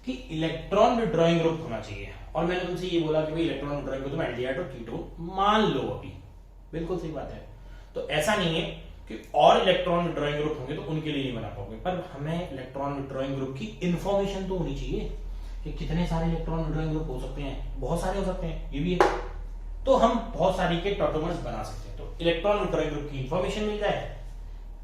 कि इलेक्ट्रॉन विथड्रॉइंग ग्रुप होना चाहिए, और मैंने तुमसे ये बोला कि भाई इलेक्ट्रॉन विथड्रॉइंग ग्रुप तुम एल्डिहाइड और कीटोन मान लो अभी। बिल्कुल सही बात है। तो ऐसा नहीं है कि और इलेक्ट्रॉन विथड्रॉइंग ग्रुप होंगे तो उनके लिए नहीं बना पाओगे, पर हमें इलेक्ट्रॉन विथड्रॉइंग ग्रुप की इंफॉर्मेशन तो होनी चाहिए कि कितने सारे इलेक्ट्रॉन विथड्रॉइंग ग्रुप हो सकते हैं, बहुत सारे हो सकते हैं, ये भी है। तो हम बहुत सारी के टॉटोमर्स बना सकते हैं। तो इलेक्ट्रॉन विथड्रॉइंग ग्रुप की इंफॉर्मेशन मिल जाए,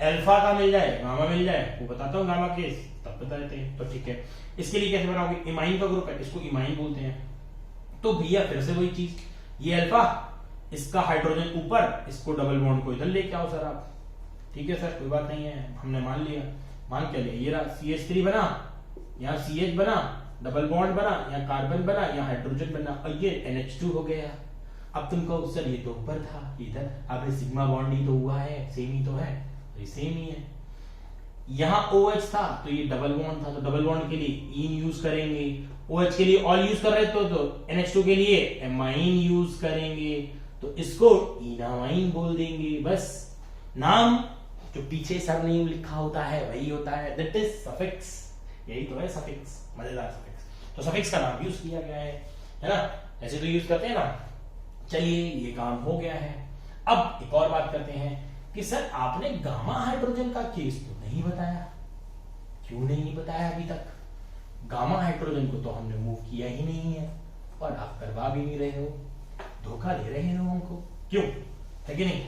अल्फा का मिल जाए, गामा मिल जाए, वो बताता हूँ गामा केस, तब बता देते हैं। तो ठीक है, इसके लिए कैसे बनाओगे, इमाइन का ग्रुप है, इसको इमाइन बोलते हैं। तो भैया फिर से वही चीज, ये अल्फा, इसका हाइड्रोजन ऊपर, इसको डबल बॉन्ड को इधर लेके आओ सर आप। ठीक है सर कोई बात नहीं है, हमने मान लिया, मान क्या लिया, ये रहा CH3 बना, यहाँ CH बना, डबल बॉन्ड बना, यहाँ कार्बन बना, यहाँ हाइड्रोजन बना, और ये NH2 हो गया। अब तुम कहो सर ये तो ऊपर था, इधर अब सिग्मा बॉन्ड ही तो हुआ है, सेम ही तो है, तो ये सेम ही है। यहाँ OH था तो ये डबल बॉन्ड था, तो डबल बॉन्ड के लिए इन यूज करेंगे, OH के लिए ऑल यूज कर रहे तो NH2 के लिए एमाइन यूज करेंगे, तो इसको इनामाइन बोल देंगे। बस नाम जो पीछे सरनेम लिखा होता है वही होता है, दैट इज सफिक्स, यही तो है सफिक्स, मजेदार सफिक्स। तो सफिक्स का नाम यूज किया गया है ना, ऐसे तो यूज करते हैं ना। चलिए ये काम हो गया है। अब एक और बात करते हैं कि सर आपने गामा हाइड्रोजन का केस तो नहीं बताया, क्यों नहीं बताया अभी तक? गामा हाइड्रोजन को तो हमने मूव किया ही नहीं है, और आप करवा भी नहीं रहे हो, धोखा दे रहे हैं लोगों को, क्यों, है कि नहीं?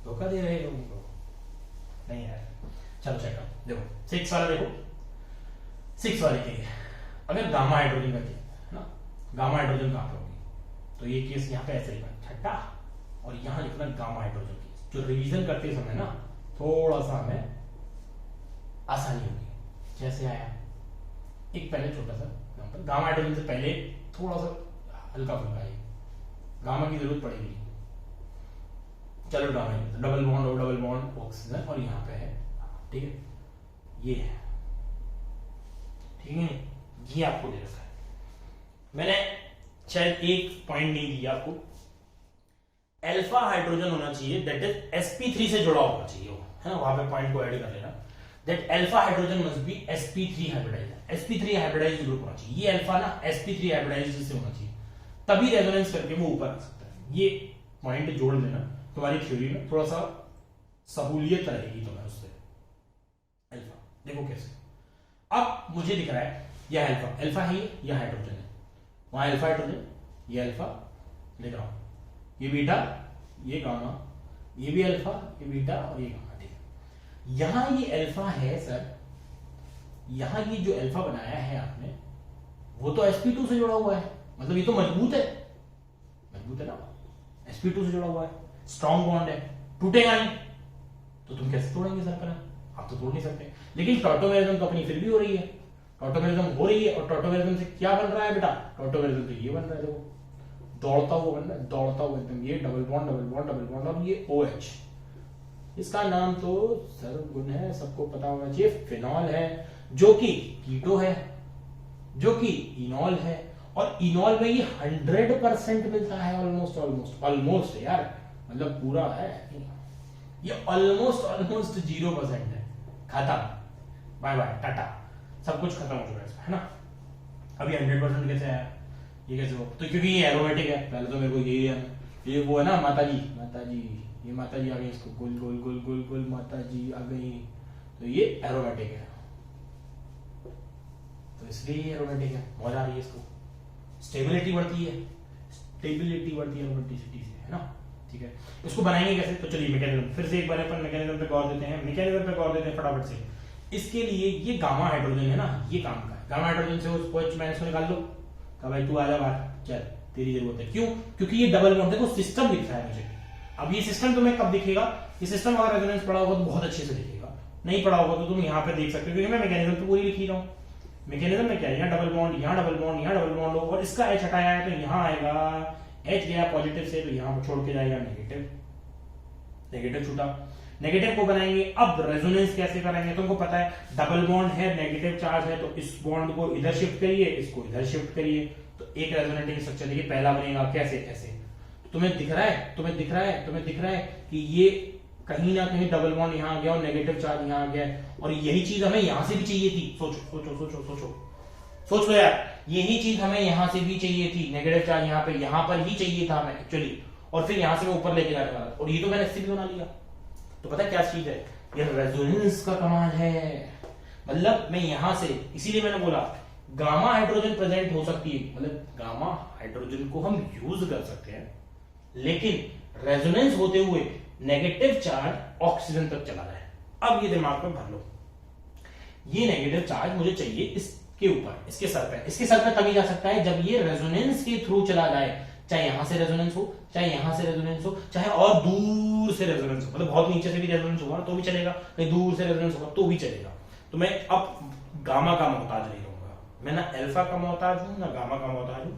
धोखा दे रहे हैं लोगों को, नहीं यार। चलो चेक करो, देखो 6 वाला देखो, 6 वाले के लिए अगर गामा हाइड्रोजन का केस है ना, गामा हाइड्रोजन कहां पे होगी, तो ये केस यहाँ पे ऐसे लिखना छठा, और यहाँ लिखना गामा हाइड्रोजन केस। जो रिवीजन करते समय ना थोड़ा सा हमें आसानी होगी। जैसे आया एक पहले छोटा सा एग्जांपल, गामा हाइड्रोजन से पहले थोड़ा सा हल्का फुल्का है, गामा की जरूरत पड़ेगी। चलो गामा डबल बॉन्ड और डबल बॉन्ड ऑक्सीजन, और यहाँ पे है, ठीक है, ये है, ठीक है, ये आपको दे रखा है। मैंने शायद एक पॉइंट नहीं दिया आपको, अल्फा हाइड्रोजन होना चाहिए दैट इज sp3 से जुड़ा होना चाहिए वो, है ना, वहां पे पॉइंट को ऐड कर लेना, that alpha hydrogen must be sp3 hybridized, sp3 hybridized group होना चाहिए, ये अल्फा ना sp3 हाइब्रिडाइज्ड से होना चाहिए, तभी रेजोनेंस करके वो ऊपर आ सकता है। ये पॉइंट जोड़ लेना, तुम्हारी थ्योरी में थोड़ा सा सहूलियत रहेगी तुम्हें उससे। अल्फा देखो कैसे, अब मुझे दिख रहा है यह अल्फा, अल्फा है ये हाइड्रोजन है, वहां अल्फा हाइड्रोजन, ये अल्फा लिख रहा हूं, ये बीटा, ये गामा, ये भी अल्फा, ये बीटा और ये गामा, ठीक है। यहां ये अल्फा है सर, यहां ये जो अल्फा बनाया है आपने वो तो sp2 से जुड़ा हुआ है, मतलब ये तो मजबूत है ना, sp2 से जुड़ा हुआ है, स्ट्रॉन्ग बॉन्ड है, टूटेगा नहीं, तो तुम कैसे तोड़ेंगे सर करंट, आप तो तोड़ नहीं सकते। लेकिन टॉटोमेरिज्म तो अपनी फिर भी हो रही है, टॉटोमेरिज्म हो रही है, और टॉटोमेरिज्म से क्या बन रहा है बेटा, टॉटोमेरिज्म तो ये बन रहा है, देखो दौड़ता हुआ बन रहा है, दौड़ता हुआ एकदम, ये double bond double bond double bond, और ये OH, इसका नाम तो सर्वगुण है, सबको पता होना चाहिए, फिनॉल है, जो कि कीटो है, जो कि इनॉल है, और इनॉल में ये 100% मिलता है, ऑलमोस्ट यार, मतलब पूरा है, ये ऑलमोस्ट 0% है, खत्म, बाय बाय टाटा, सब कुछ खत्म हो चुका है इसका, है ना। अभी 100% कैसे आया, ये कैसे हो, तो क्योंकि ये एरोमेटिक है, पहले तो मेरे को ये वो है ना, माता जी ये माता जी आ गई, इसको गोल गोल गोल गोल गोल माता जी आ गई, तो ये एरोमेटिक है, तो इसलिए ये एरोमेटिक है, मजा आ रही है इसको, स्टेबिलिटी बढ़ती है एरोमेटिसिटी से, है ना, ठीक है। इसको बनाएंगे कैसे, तो चलिए मैकेनिज्म फिर से एक बार अपन मैकेनिज्म पे गौर देते हैं फटाफट से। इसके लिए ये गामा हाइड्रोजन है ना, ये काम का है, गामा हाइड्रोजन से उस OH माइनस को निकाल लो, कहा भाई तू आ जा बाहर, चल तेरी जरूरत है, क्यों, क्योंकि ये डबल बॉन्ड, देखो सिस्टम दिख रहा है मुझे, अब ये सिस्टम तुम्हें कब दिखेगा, ये सिस्टम अगर रेजोनेंस पड़ा होगा तो बहुत अच्छे से दिखेगा, नहीं पड़ा होगा तो तुम यहाँ पे देख सकते हो, क्योंकि मैं मैकेनिज्म तो पूरी लिख ही रहा हूँ। मैकेनिज्म में क्या है, यहाँ डबल बॉन्ड, यहाँ डबल बॉन्ड, यहाँ डबल बॉन्ड हो, और इसका H हटाया है तो यहाँ आएगा, H गया पॉजिटिव से तो यहाँ छोड़ के जाएगा नेगेटिव छूटा, नेगेटिव को बनाएंगे। अब रेजोनेंस कैसे करेंगे, तुमको पता है डबल बॉन्ड है, नेगेटिव चार्ज है, तो इस बॉन्ड को इधर शिफ्ट करिए, इसको इधर शिफ्ट करिए, तो एक रेजोनेटिंग स्ट्रक्चर देखिए पहला बनेगा, कैसे ऐसे, तुम्हें दिख रहा है कि ये कहीं ना कहीं डबल बॉन्ड यहाँ आ गया और नेगेटिव चार्ज यहाँ आ गया, और यही चीज हमें यहां से भी चाहिए थी, सोच लो यार, यही चीज हमें यहां से भी चाहिए थी, नेगेटिव चार्ज यहाँ पर ही चाहिए था हमें एक्चुअली, और फिर यहां से मैं ऊपर लेके जाने वाला, और ये तो मैंने इससे भी बना लिया, तो पता क्या चीज है, ये रेजोनेंस का कमाल है, मतलब मैं यहां से, इसीलिए मैंने बोला गामा हाइड्रोजन प्रेजेंट हो सकती है, मतलब गामा हाइड्रोजन को हम यूज कर सकते हैं, लेकिन रेजोनेंस होते हुए नेगेटिव चार्ज ऑक्सीजन तक चला जाए। अब ये दिमाग में भर लो, ये नेगेटिव चार्ज मुझे चाहिए इसके ऊपर, इसके सर पे तभी जा सकता है जब ये रेजोनेंस के थ्रू चला जाए, चाहे यहां से रेजोनेंस हो, चाहे यहां से रेजोनेंस हो, चाहे और दूर से रेजोनेंस हो, मतलब बहुत नीचे से भी रेजोनेंस होगा तो भी चलेगा, कहीं दूर से रेजोनेंस होगा तो भी चलेगा। तो मैं अब गामा का मोहताज नहीं रहूंगा, मैं ना अल्फा का मोहताज हूं ना गामा का मोहताज हूं,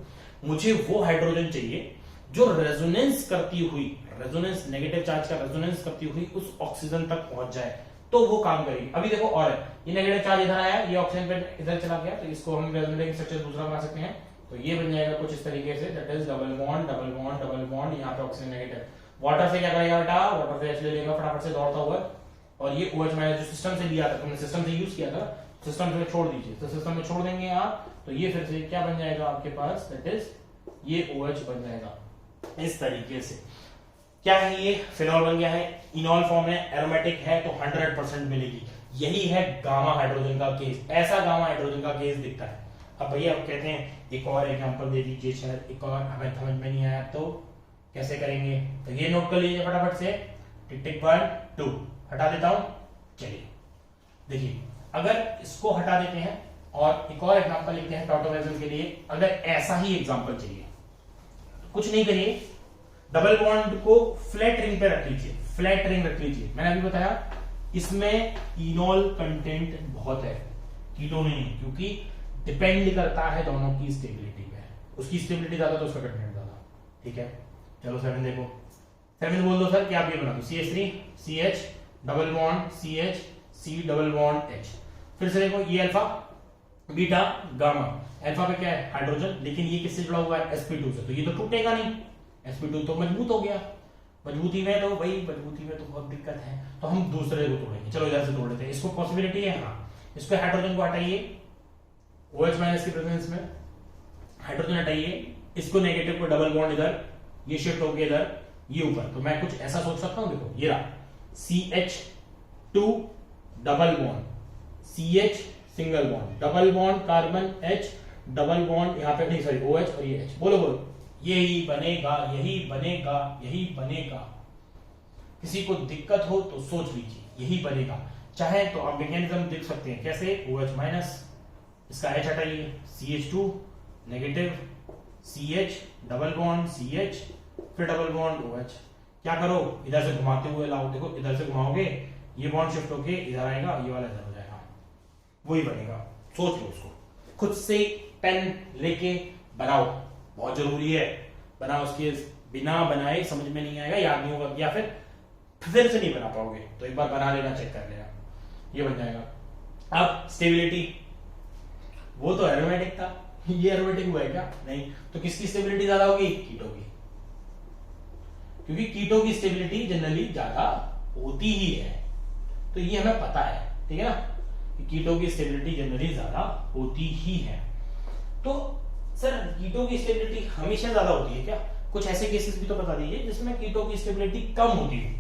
मुझे वो हाइड्रोजन चाहिए जो रेजोनेंस करती हुई, रेजोनेंस नेगेटिव चार्ज का रेजोनेंस करती हुई उस ऑक्सीजन तक पहुंच जाए, तो वो काम करेगी। अभी देखो, और ये नेगेटिव चार्ज इधर आया, ये ऑक्सीजन पे इधर चला गया, तो इसको हम रेजोनेटिंग स्ट्रक्चर दूसरा बना सकते हैं, तो ये बन जाएगा कुछ इस तरीके से, that is double bond double bond double bond, यहाँ पे ऑक्सीजन नेगेटिव, वाटर से क्या करेगा बेटा, वाटर से H ले लेगा फटाफट से दौड़ता हुआ, और ये OH माइनस जो सिस्टम से लिया था, तुमने सिस्टम से यूज किया था, सिस्टम से छोड़ दीजिए, तो सिस्टम में छोड़ देंगे आप, तो ये फिर से क्या बन जाएगा आपके पास, दैट इज ये OH बन जाएगा इस तरीके से। क्या है ये, फिनॉल बन गया है, इनॉल फॉर्म है, एरोमेटिक है, तो 100% मिलेगी। यही है गामा हाइड्रोजन का केस, ऐसा गामा हाइड्रोजन का केस दिखता है। अब भैया आप कहते हैं एक और एग्जांपल दे दीजिए, शायद एक और हमें समझ में नहीं आया तो कैसे करेंगे, तो ये नोट कर लीजिए फटाफट से, टिक टिक 1 2 हटा देता हूं। चलिए देखिए, अगर इसको हटा देते हैं और एक और एग्जांपल लिखते हैं टॉटोमेरिज्म के लिए, अगर ऐसा ही एग्जांपल चाहिए तो कुछ नहीं करिए, डबल बॉन्ड को फ्लैट रिंग पे रख लीजिए, फ्लैट रिंग रख लीजिए। मैंने अभी बताया इसमें इनॉल कंटेंट बहुत है, कीटो नहीं, क्योंकि डिपेंड करता है दोनों की स्टेबिलिटी पे, उसकी स्टेबिलिटी ज्यादा तो उसका कंटेंट ज्यादा, ठीक है। चलो 7 देखो, 7 बोल दो सर, क्या आप ये बना दो, CH3 CH double bond CH C double bond H, फिर से देखो ये अल्फा बीटा गामा, अल्फा पे क्या है हाइड्रोजन, लेकिन ये किससे जुड़ा हुआ है sp2 से, तो ये तो टूटेगा नहीं, sp2 तो मजबूत हो गया, मजबूती में तो भाई मजबूती में तो बहुत दिक्कत है, तो हम दूसरे को तोड़ेंगे। चलो इधर से तोड़ लेते हैं, इसको पॉसिबिलिटी है, हाँ इसको हाइड्रोजन को हटाइए, OH माइनस की प्रेजेंस में हाइड्रोजन हटाइए, इसको नेगेटिव को डबल बॉन्ड इधर, ये शिफ्ट हो गया इधर, ये ऊपर, तो मैं कुछ ऐसा सोच सकता हूं, देखो ये रहा CH2 double bond, CH single bond, double bond carbon H, double bond यहाँ पे नहीं सॉरी OH और ये H, बोलो बोलो, यही बनेगा यही बनेगा यही बनेगा। किसी को दिक्कत हो तो सोच लीजिए, यही बनेगा। चाहे तो आप मैकेनिज्म देख सकते हैं कैसे, OH माइनस, इसका H हटाइए, CH2 negative, CH double bond CH, फिर डबल बॉन्ड OH, क्या करो इधर से घुमाते हुए लाओ, देखो इधर से घुमाओगे ये बॉन्ड शिफ्ट होके इधर आएगा, ये वाला इधर हो जाएगा, वही बनेगा। सोच लो उसको, खुद से पेन लेके बनाओ, बहुत जरूरी है, बनाओ, उसके बिना बनाए समझ में नहीं आएगा, याद नहीं होगा, या फिर से नहीं बना पाओगे, तो एक बार बना लेना, चेक कर लेना, ये बन जाएगा। अब स्टेबिलिटी, वो तो एरोमेटिक था, ये एरोमेटिक हुआ है क्या, नहीं, तो किसकी स्टेबिलिटी ज्यादा होगी, कीटो की, क्योंकि कीटो की स्टेबिलिटी जनरली ज्यादा होती ही है, तो ये हमें पता है, ठीक है ना, कि कीटो की स्टेबिलिटी जनरली ज्यादा होती ही है। तो सर कीटो की स्टेबिलिटी हमेशा ज्यादा होती है क्या, कुछ ऐसे केसेस भी तो बता दीजिए जिसमें कीटो की स्टेबिलिटी कम होती है,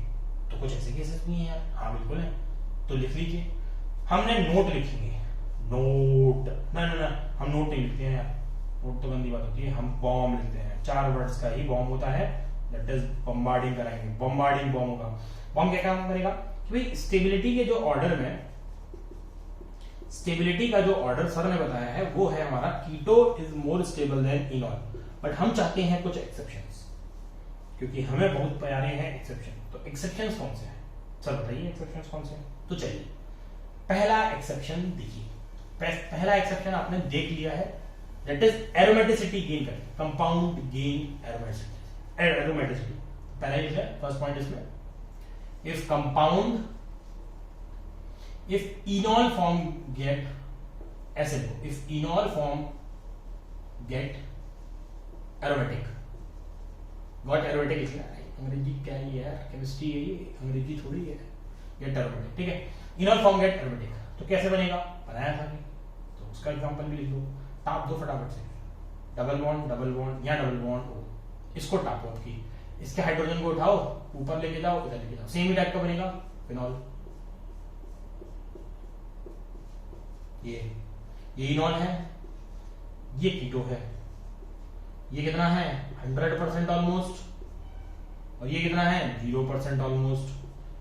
तो कुछ ऐसे केसेस भी हैं यार, हाँ बिल्कुल है, तो लिख लीजिए, हमने नोट लिखेंगे, नोट ना हम नोट नहीं लिखते हैं यार, नोट तो गंदी बात होती है, हम बॉम्ब लिखते हैं, 4 वर्ड्स का ही बॉम्ब होता है, दैट इज बम्बार्डिंग कराएंगे, बम्बार्डिंग बॉम्ब होगा। बॉम्ब क्या काम करेगा कि भाई स्टेबिलिटी के जो ऑर्डर में, स्टेबिलिटी का जो ऑर्डर सर ने बताया है वो है हमारा keto is more stable than enol, but हम चाहते हैं कुछ एक्सेप्शंस, क्योंकि हमें बहुत प्यारे हैं एक्सेप्शन, तो एक्सेप्शंस कौन से हैं सर बताइए, एक्सेप्शंस कौन से हैं, तो चलिए पहला एक्सेप्शन देखिए, पहला एक्सेप्शन आपने देख लिया है, दैट इज एरोमेटिसिटी गेन करें, कंपाउंड गेन एरोमेटिसिटी, पहला ही है फर्स्ट पॉइंट इसमें, if compound, if enol form get ऐसे लो, if enol form get aromatic, got aromatic लिखना है, अंग्रेजी क्या है यार, केमिस्ट्री है ये, अंग्रेजी थोड़ी है, get aromatic, ठीक है, enol form get aromatic, तो कैसे बनेगा, बनाया था कि, तो उसका एग्जांपल भी लिख दो, टाप दो फटाफट से, डबल बॉन्ड या डबल बॉन्ड O, इसको टापो आपकी, इसके हाइड्रोजन को उठाओ, ऊपर लेके जाओ, इधर लेके जाओ, सेम ही टाइप का बनेगा फिनॉल, ये इनॉल है, ये कीटो है, ये कितना है 100% ऑलमोस्ट, और ये कितना है 0% ऑलमोस्ट,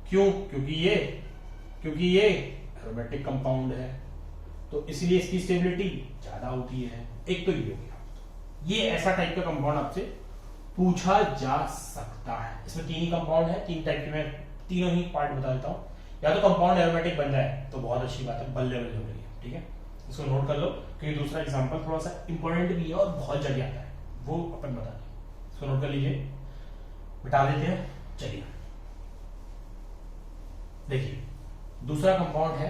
क्यों, क्योंकि ये एरोमेटिक कंपाउंड है, तो इसलिए इसकी स्टेबिलिटी ज्यादा होती है, एक तो ये हो गया, ये ऐसा टाइप का कंपाउंड आपसे पूछा जा सकता है, इसमें 3 ही कंपाउंड है, 3 टाइप के, मैं तीनों ही पार्ट बता देता हूं, या तो कंपाउंड एरोमेटिक बन जाए तो बहुत अच्छी बात है, बल्ले बल्ले हो रही है, ठीक है, इसको नोट कर लो, क्योंकि दूसरा एग्जांपल थोड़ा सा इंपॉर्टेंट भी है और बहुत जल्दी आता है, वो अपन बता दें, इसको नोट कर लीजिए, बता देते हैं, चलिए देखिए, दूसरा कंपाउंड है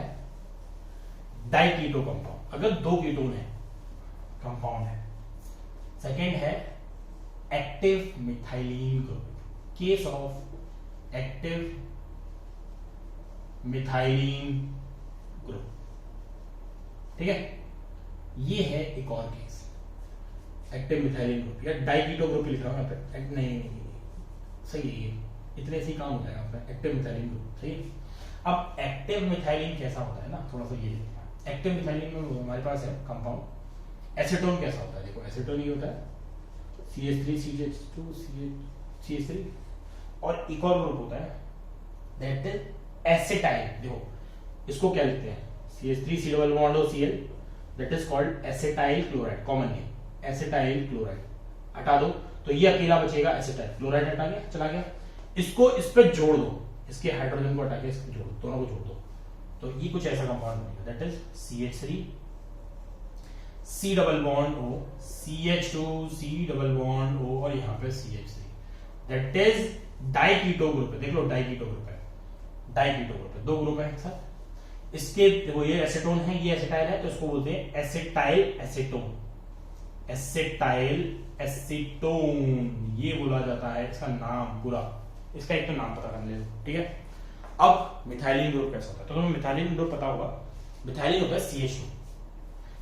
डाइकीटो कंपाउंड, अगर 2 कीटोन है कंपाउंड है, सेकेंड है active methylene group, case of active methylene group, ठीक है, ये है एक और केस, एक्टिव मिथाइलिन ग्रुप या डाइकीटो ग्रुप लिख रहा हूं यहाँ पे, नहीं सही है, ये इतने से ही काम होता है यहाँ पे, एक्टिव मिथाइलिन ग्रुप, सही है। अब एक्टिव मिथाइलिन कैसा होता है ना, थोड़ा सा ये देखते हैं, एक्टिव मिथाइलिन में हमारे पास है कंपाउंड, एसीटोन कैसा होता है, देखो एसीटोन ये होता है CH3 CH2 CH3, और एक और ग्रुप होता है दैट इज एसिटाइल, देखो इसको क्या लिखते हैं CH3 C डबल बॉन्ड और Cl, that is called acetyl chloride, common name acetyl chloride, हटा दो तो ये अकेला बचेगा एसिटाइल क्लोराइड, हटा गया चला गया, इसको इस पे जोड़ दो, इसके हाइड्रोजन को हटा के इसको जोड़ दो, दोनों को जोड़ दो, तो ये कुछ ऐसा कंपाउंड बनेगा, that is CH3 C double bond O, CH2 C double bond O, और यहाँ पे CH3, that is diketo group है, देख लो डाइकीटो ग्रुप है, डाइकीटो ग्रुप है, 2 ग्रुप है एक साथ, इसके देखो ये एसीटोन है, ये एसिटाइल है, तो इसको बोलते हैं एसिटाइल एसीटोन। एसिटाइल एसीटोन ये बोला जाता है, इसका नाम पूरा, इसका एक तो नाम पता कर ले, ठीक है। अब मिथाइलिन ग्रुप कैसा होता है, तो तुम्हें मिथाइलिन ग्रुप पता होगा, मिथाइलिन होता है CH2,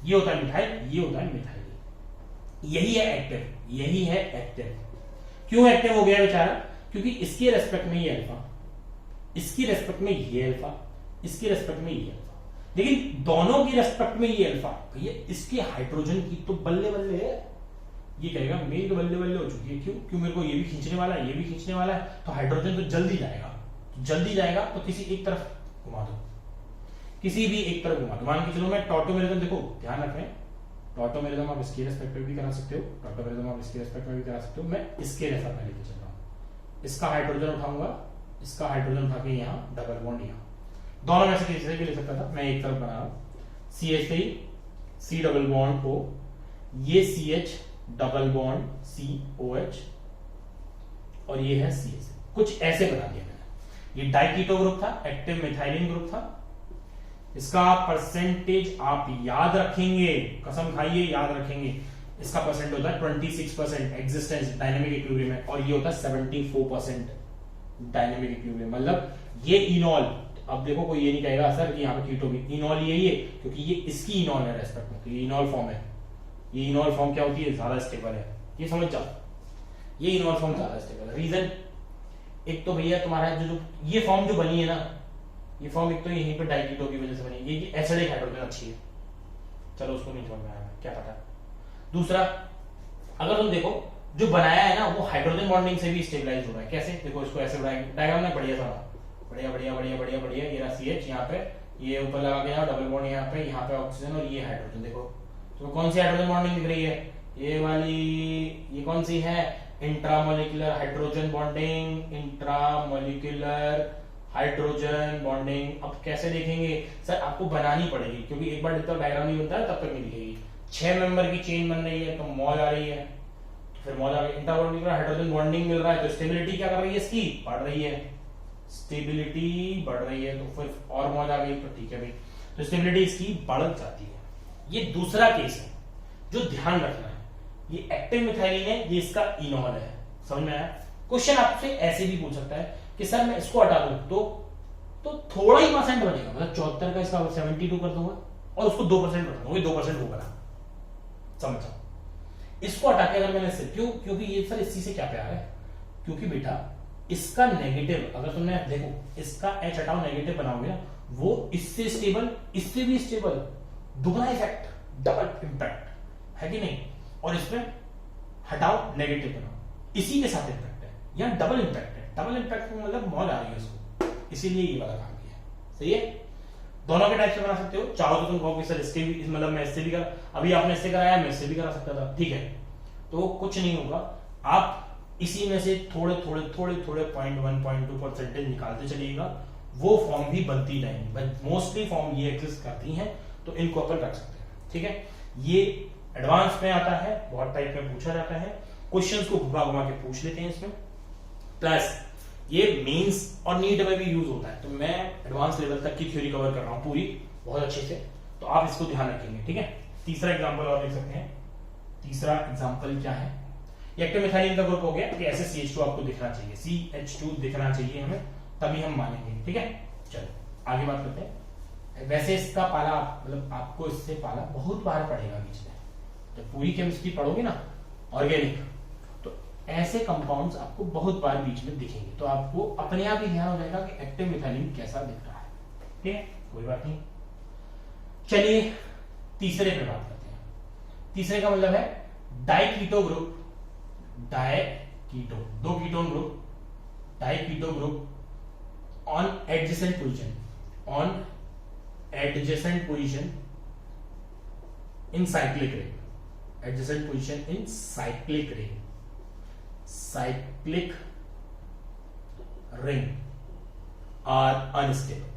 ये होता है मिथाइल, ये होता है मिथाइलिन, यही है एक्टिव, यही है एक्टिव। क्यों एक्टिव हो गया बेचारा? क्योंकि इसके रेस्पेक्ट में ये अल्फा, इसकी रेस्पेक्ट में ये अल्फा, इसकी रेस्पेक्ट में ये अल्फा, लेकिन दोनों की रेस्पेक्ट में ये अल्फा, भैया इसके हाइड्रोजन की तो बल्ले बल्ले है, ये कहेगा मेरी तो बल्ले बल्ले हो चुकी है, क्यों मेरे को ये भी खींचने वाला है, ये भी खींचने वाला है, तो हाइड्रोजन तो जल्दी जाएगा, जल्दी जाएगा तो किसी एक तरफ घुमा दो, किसी भी एक तरफ घुमा दो। मान के चलो मैं टॉटोमेरिज्म, देखो ध्यान रखें, टॉटोमेरिज्म आप इसके रेस्पेक्ट में भी करा सकते हो, टॉटोमेरिज्म आप इसके रेस्पेक्ट में भी करा सकते हो, मैं इसके जैसा पहले लेके चल रहा हूं, इसका हाइड्रोजन उठाऊंगा, इसका हाइड्रोजन उठा के यहाँ डबल बॉन्ड, यहाँ दोनों में से किसी से भी ले सकता था, मैं एक तरफ बना रहा हूं, CH3 C double bond O, ये CH डबल बॉन्ड COH, और ये है CH, कुछ ऐसे बना दिया मैंने। ये डाइकीटो ग्रुप था, एक्टिव मिथाइलिन ग्रुप था, इसका परसेंटेज आप याद रखेंगे, कसम खाइए याद रखेंगे, इसका परसेंट होता है 26% एग्जिस्टेंस डायनेमिक इक्विलिब्रियम में, और ये होता है 74% डायनेमिक इक्विलिब्रियम। मतलब ये इनॉल, अब देखो कोई ये नहीं कहेगा सर कि यहाँ पे कीटो भी, इनॉल यही है क्योंकि ये इसकी इनॉल है रेस्पेक्ट में, तो ये इनॉल फॉर्म है। ये इनॉल फॉर्म क्या होती है? ज्यादा स्टेबल है, ये समझ जाओ, ये इनॉल फॉर्म ज्यादा स्टेबल है। रीजन एक तो भैया तुम्हारा जो ये फॉर्म जो बनी है ना, ये फॉर्म एक तो यहीं पे डाइकीटो की वजह से बनी है, ये एसिडिक हाइड्रोजन अच्छी है, चलो उसको नहीं समझ में आया, क्या पता। दूसरा, अगर तुम देखो जो बनाया है ना वो हाइड्रोजन बॉन्डिंग से भी स्टेबलाइज हो रहा है, कैसे? देखो इसको ऐसे डायग्राम में बढ़िया था, बढ़िया बढ़िया बढ़िया बढ़िया बढ़िया, ये रहा CH यहाँ पे, ये ऊपर लगा गया डबल बॉन्ड यहाँ पे ऑक्सीजन, और ये हाइड्रोजन। देखो तो कौन सी हाइड्रोजन बॉन्डिंग दिख रही है? ये वाली, ये कौन सी है? Intramolecular hydrogen bonding, intramolecular hydrogen bonding. अब कैसे देखेंगे सर? आपको बनानी पड़ेगी, क्योंकि एक बार जब तक डायग्राम नहीं बनता है तब तक नहीं दिखेगी। 6 मेंबर की चेन बन रही है तो मॉल आ रही है, तो फिर मॉल आ गई, इंट्रामोलिकुलर हाइड्रोजन बॉन्डिंग मिल रहा है, तो स्टेबिलिटी क्या कर रही है? इसकी बढ़ रही है, स्टेबिलिटी बढ़ रही है, तो फिर और मॉल आ गई, तो ठीक है भाई, तो स्टेबिलिटी इसकी बढ़ जाती है। ये दूसरा केस है जो ध्यान रखना है, ये एक्टिव मिथाइलिन है, ये इसका इनॉल है, समझ में आया? क्वेश्चन आपसे ऐसे भी पूछ सकता है कि सर मैं इसको हटा दूं तो थोड़ा ही परसेंट बनेगा, मतलब 74 का इसका 72 कर दूंगा और उसको 2% रख दूंगा, 2% होगा ना, समझो। इसको हटा के अगर मैंने इससे, क्योंकि ये सर इसी से क्या प्यार है, क्योंकि बेटा इसका नेगेटिव, अगर तुमने देखो इसका H हटाओ, नेगेटिव बनाओगे ना, वो इससे स्टेबल, इससे भी स्टेबल, दुगना इफेक्ट, डबल इंपैक्ट है कि नहीं? और इसमें हटाओ, नेगेटिव बनाओ, इसी के साथ इंपैक्ट है, यहां डबल इंपैक्ट है, डबल इंपैक्ट में मतलब मौज आ रही है उसको, इसीलिए ये वाला काम किया। सही है? दोनों के टाइप से बना सकते हो, चाहो तो तुम कहोगे सर इसके भी, मतलब मैं इससे भी कर, अभी आपने इससे कराया, मैं इससे भी करा सकता था, ठीक है, तो कुछ नहीं होगा, आप इसी में से थोड़े थोड़े थोड़े थोड़े 0.1-0.2% निकालते चलिएगा, वो फॉर्म भी बनती रहेंगी, बट मोस्टली फॉर्म ये एग्जिस्ट करती हैं, तो इनको अपन रख सकते हैं, ठीक है। ये एडवांस में आता है, बहुत टाइप में पूछा जाता है, क्वेश्चंस को घुमा घुमा के पूछ लेते हैं इसमें, प्लस ये मेंस और नीट में भी यूज होता है, तो मैं एडवांस लेवल तक की थ्योरी कवर कर रहा हूं पूरी बहुत अच्छे से, तो आप इसको ध्यान रखेंगे, ठीक है। तीसरा एग्जांपल और देख सकते हैं, तीसरा एग्जांपल क्या है? एक्टिव मिथाइलिन का ग्रुप हो गया कि ऐसे CH2 आपको दिखना चाहिए, CH2 दिखना चाहिए हमें, तभी हम मानेंगे, ठीक है। चलो आगे बात करते हैं। वैसे इसका पाला, मतलब आपको इससे पाला बहुत बार पड़ेगा बीच में, जब पूरी केमिस्ट्री पढ़ोगे ना ऑर्गेनिक, तो ऐसे कंपाउंड्स आपको बहुत बार बीच में दिखेंगे, तो आपको अपने आप ही ध्यान हो जाएगा कि एक्टिव मिथाइलिन कैसा दिख रहा है, ठीक है, कोई बात नहीं। चलिए तीसरे पे बात करते हैं। तीसरे का मतलब है डाइकीटो ग्रुप, डाइकीटो, दो ketone group, diketo group on adjacent position, on adjacent position in cyclic ring, adjacent position in cyclic ring, cyclic ring are unstable,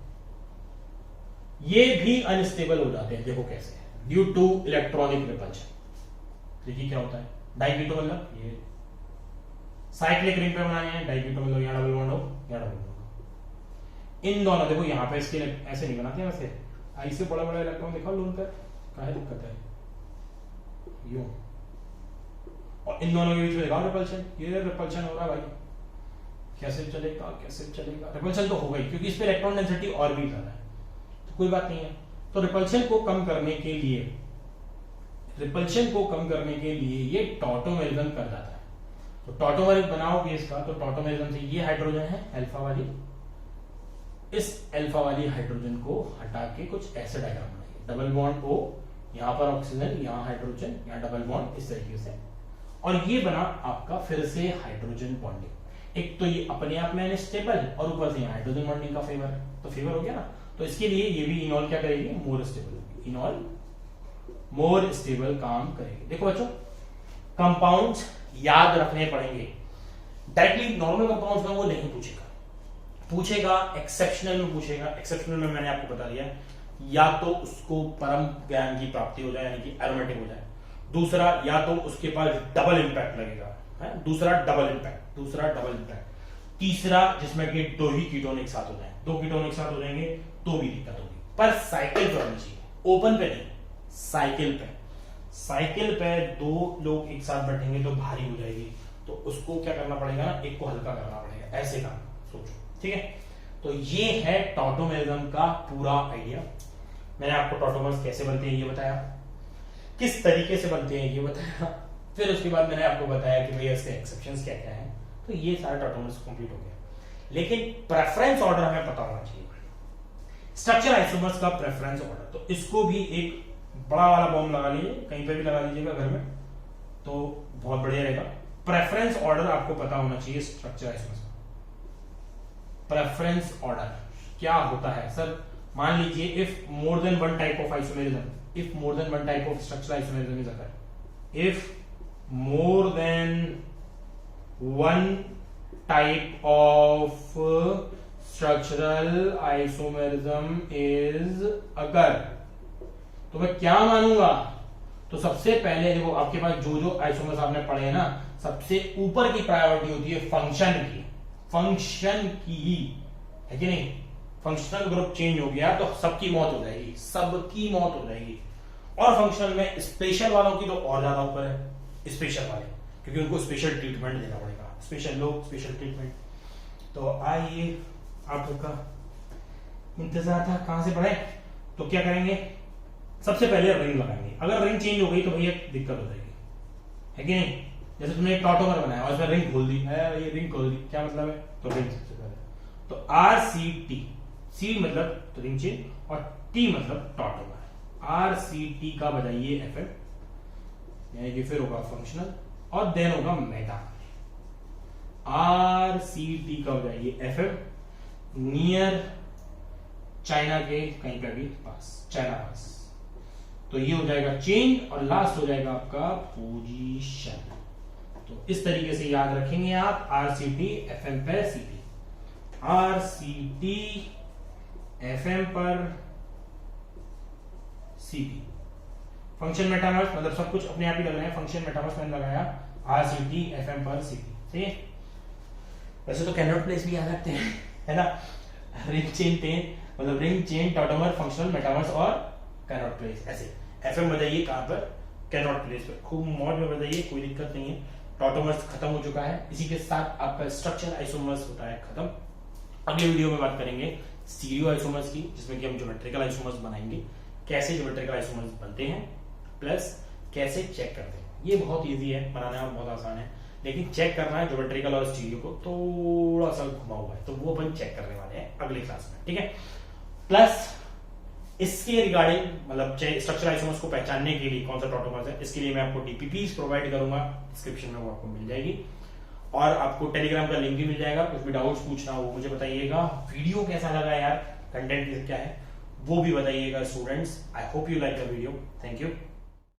ये भी अनस्टेबल हो जाते हैं, देखो कैसे, ड्यू टू इलेक्ट्रॉनिक रिपल्शन। देखिए क्या होता है, डाइकीटो मतलब ये साइक्लिक रिंग पे बनाए हैं, डाइकीटो मतलब यहां डबल बॉन्ड हो, यहां डबल बॉन्ड हो, इन दोनों देखो यहां पे इसके ऐसे नहीं बनाते हैं, वैसे आई से बड़ा बड़ा इलेक्ट्रॉन दिखाओ लोन पर, क्या दिक्कत है? यूं, और इन दोनों के बीच में दिखाओ रिपल्शन, ये रिपल्शन हो रहा है भाई, कैसे चलेगा कैसे चलेगा? रिपल्शन तो होगा ही, क्योंकि इस पे इलेक्ट्रॉन डेंसिटी और भी ज्यादा है, तो कोई बात नहीं है। तो रिपल्शन को कम करने के लिए, रिपल्शन को कम करने के लिए ये टॉटोमेरिज्म कर जाता है। तो टॉटोमेरिज्म बनाओगे इसका, तो टॉटोमेरिज्म से ये हाइड्रोजन है अल्फा वाली, इस अल्फा वाली हाइड्रोजन को हटा के कुछ ऐसे डायग्राम बनाइए, डबल बॉन्ड O, यहां पर ऑक्सीजन, यहां हाइड्रोजन, यहां डबल बॉन्ड, इस तरीके से। और ये बना आपका फिर से हाइड्रोजन बॉन्डिंग। एक तो ये अपने आप में अनस्टेबल और ऊपर से हाइड्रोजन बॉन्डिंग का फेवर, तो फेवर हो गया ना। तो इसके लिए ये भी इनॉल क्या करेगी, मोर स्टेबल होगी, इनॉल मोर स्टेबल काम करेगी। देखो बच्चों, कंपाउंड्स याद रखने पड़ेंगे। डायरेक्टली नॉर्मल कंपाउंड्स में वो नहीं पूछेगा, पूछेगा एक्सेप्शनल में पूछेगा। एक्सेप्शनल में मैंने आपको बता दिया, या तो उसको परम ज्ञान की प्राप्ति हो जाए, यानी कि एरोमेटिक हो जाए, दूसरा या तो उसके पास डबल इंपैक्ट लगेगा है, दूसरा डबल इंपैक्ट, तीसरा जिसमें कि दो ही कीटोन एक साथ हो जाए, दो कीटोन एक साथ हो जाएंगे तो भी दिक्कत होगी। पर साइकिल पे होनी चाहिए, ओपन पे नहीं, साइकिल पे दो लोग एक साथ बैठेंगे तो भारी हो जाएगी, तो उसको क्या करना पड़ेगा ना, एक को हल्का करना पड़ेगा, ऐसे काम सोचो, ठीक है। तो ये है टॉटोमेरिज्म का पूरा आइडिया। मैंने आपको टॉटोमर्स कैसे बनते हैं ये बताया, किस तरीके से बनते हैं ये बताया, फिर उसके बाद मैंने आपको बताया कि भैया इसके एक्सेप्शंस क्या क्या हैं। तो ये सारा टॉटोमर्स कंप्लीट हो गया। लेकिन प्रेफरेंस ऑर्डर हमें पता होना चाहिए, स्ट्रक्चर आइसोमर्स का प्रेफरेंस ऑर्डर। तो इसको भी एक बड़ा वाला बॉम्ब लगा लीजिए, कहीं पे भी लगा लीजिएगा घर में, तो बहुत बढ़िया रहेगा। प्रेफरेंस ऑर्डर आपको पता होना चाहिए स्ट्रक्चर आइसोमर्स का। प्रेफरेंस ऑर्डर क्या होता है सर? मान लीजिए if more than one type of isomerism, if more than one type of structural isomerism is occur, if more than one type of structural isomerism is occur, तो मैं क्या मानूंगा? तो सबसे पहले देखो, आपके पास जो जो आइसोमर्स आपने पढ़े हैं ना, सबसे ऊपर की प्रायोरिटी होती है फंक्शन की, फंक्शन की, है कि नहीं? फंक्शनल ग्रुप चेंज हो गया तो सबकी मौत हो जाएगी, सबकी मौत हो जाएगी। और फंक्शनल में स्पेशल वालों की तो और ज्यादा ऊपर है, स्पेशल वाले, क्योंकि उनको स्पेशल ट्रीटमेंट देना पड़ेगा, स्पेशल लोग स्पेशल ट्रीटमेंट। तो आइए, आप लोग का इंतजार था, कहां से पढ़े? तो क्या करेंगे, सबसे पहले रिंग लगाएंगे। अगर रिंग चेंज हो गई तो भैया दिक्कत हो जाएगी, है कि नहीं? जैसे तुमने एक टॉटोमर बनाया और उसमें रिंग खोल दी है, ये रिंग खोल दी, क्या मतलब है? तो रिंग सबसे पहले, तो RCT, C मतलब तो रिंग चेन और T मतलब टॉटोमर। RCT का बजाइए FM, यानी कि फिर होगा फंक्शनल और देन होगा मेटा। RCT का बजाइए FM, नियर चाइना के कहीं का भी पास, चाइना पास, तो ये हो जाएगा चेंज और लास्ट हो जाएगा आपका पोजीशन। तो इस तरीके से याद रखेंगे आप, RCT FM पे CT, RCT FM पर CT। फंक्शन मेटामर्स मतलब सब कुछ अपने आप ही लग रहे हैं, फंक्शन मेटामर्स मैंने लगाया RCT FM पर CT, ठीक है। वैसे तो कैनॉट प्लेस भी याद रखते हैं, है ना? रिंग चेन टेन मतलब ring chain tautomer functional metamers और कैनॉट प्लेस, ऐसे FM बजाइए कहां पर? कैनॉट प्लेस पर, खूब मौज में बजाइए, कोई दिक्कत नहीं है। टॉटोमर्स खत्म हो चुका है, इसी के साथ आपका स्ट्रक्चर आइसोमर्स होता है खत्म। अगले वीडियो में बात करेंगे स्टीरियो आइसोमर्स की, जिसमें कि हम ज्योमेट्रिकल आइसोमर्स बनाएंगे, कैसे ज्योमेट्रिकल आइसोमर्स बनते हैं प्लस कैसे चेक करते हैं। ये बहुत इजी है बनाना, बहुत आसान है, लेकिन चेक करना है ज्योमेट्रिकल और स्टीरियो को थोड़ा सा घुमा हुआ है, तो वो अपन चेक करने वाले हैं अगले क्लास में, ठीक है। प्लस इसके रिगार्डिंग मतलब स्ट्रक्चर आइसोमर्स को पहचानने के लिए कौन सा टॉटोमर्स है, इसके लिए मैं आपको DPPs प्रोवाइड करूंगा, डिस्क्रिप्शन में वो आपको मिल जाएगी, और आपको टेलीग्राम का लिंक भी मिल जाएगा। कुछ भी डाउट्स पूछना हो वो मुझे बताइएगा। वीडियो कैसा लगा यार, कंटेंट क्या है वो भी बताइएगा students. I hope you like the video, thank you.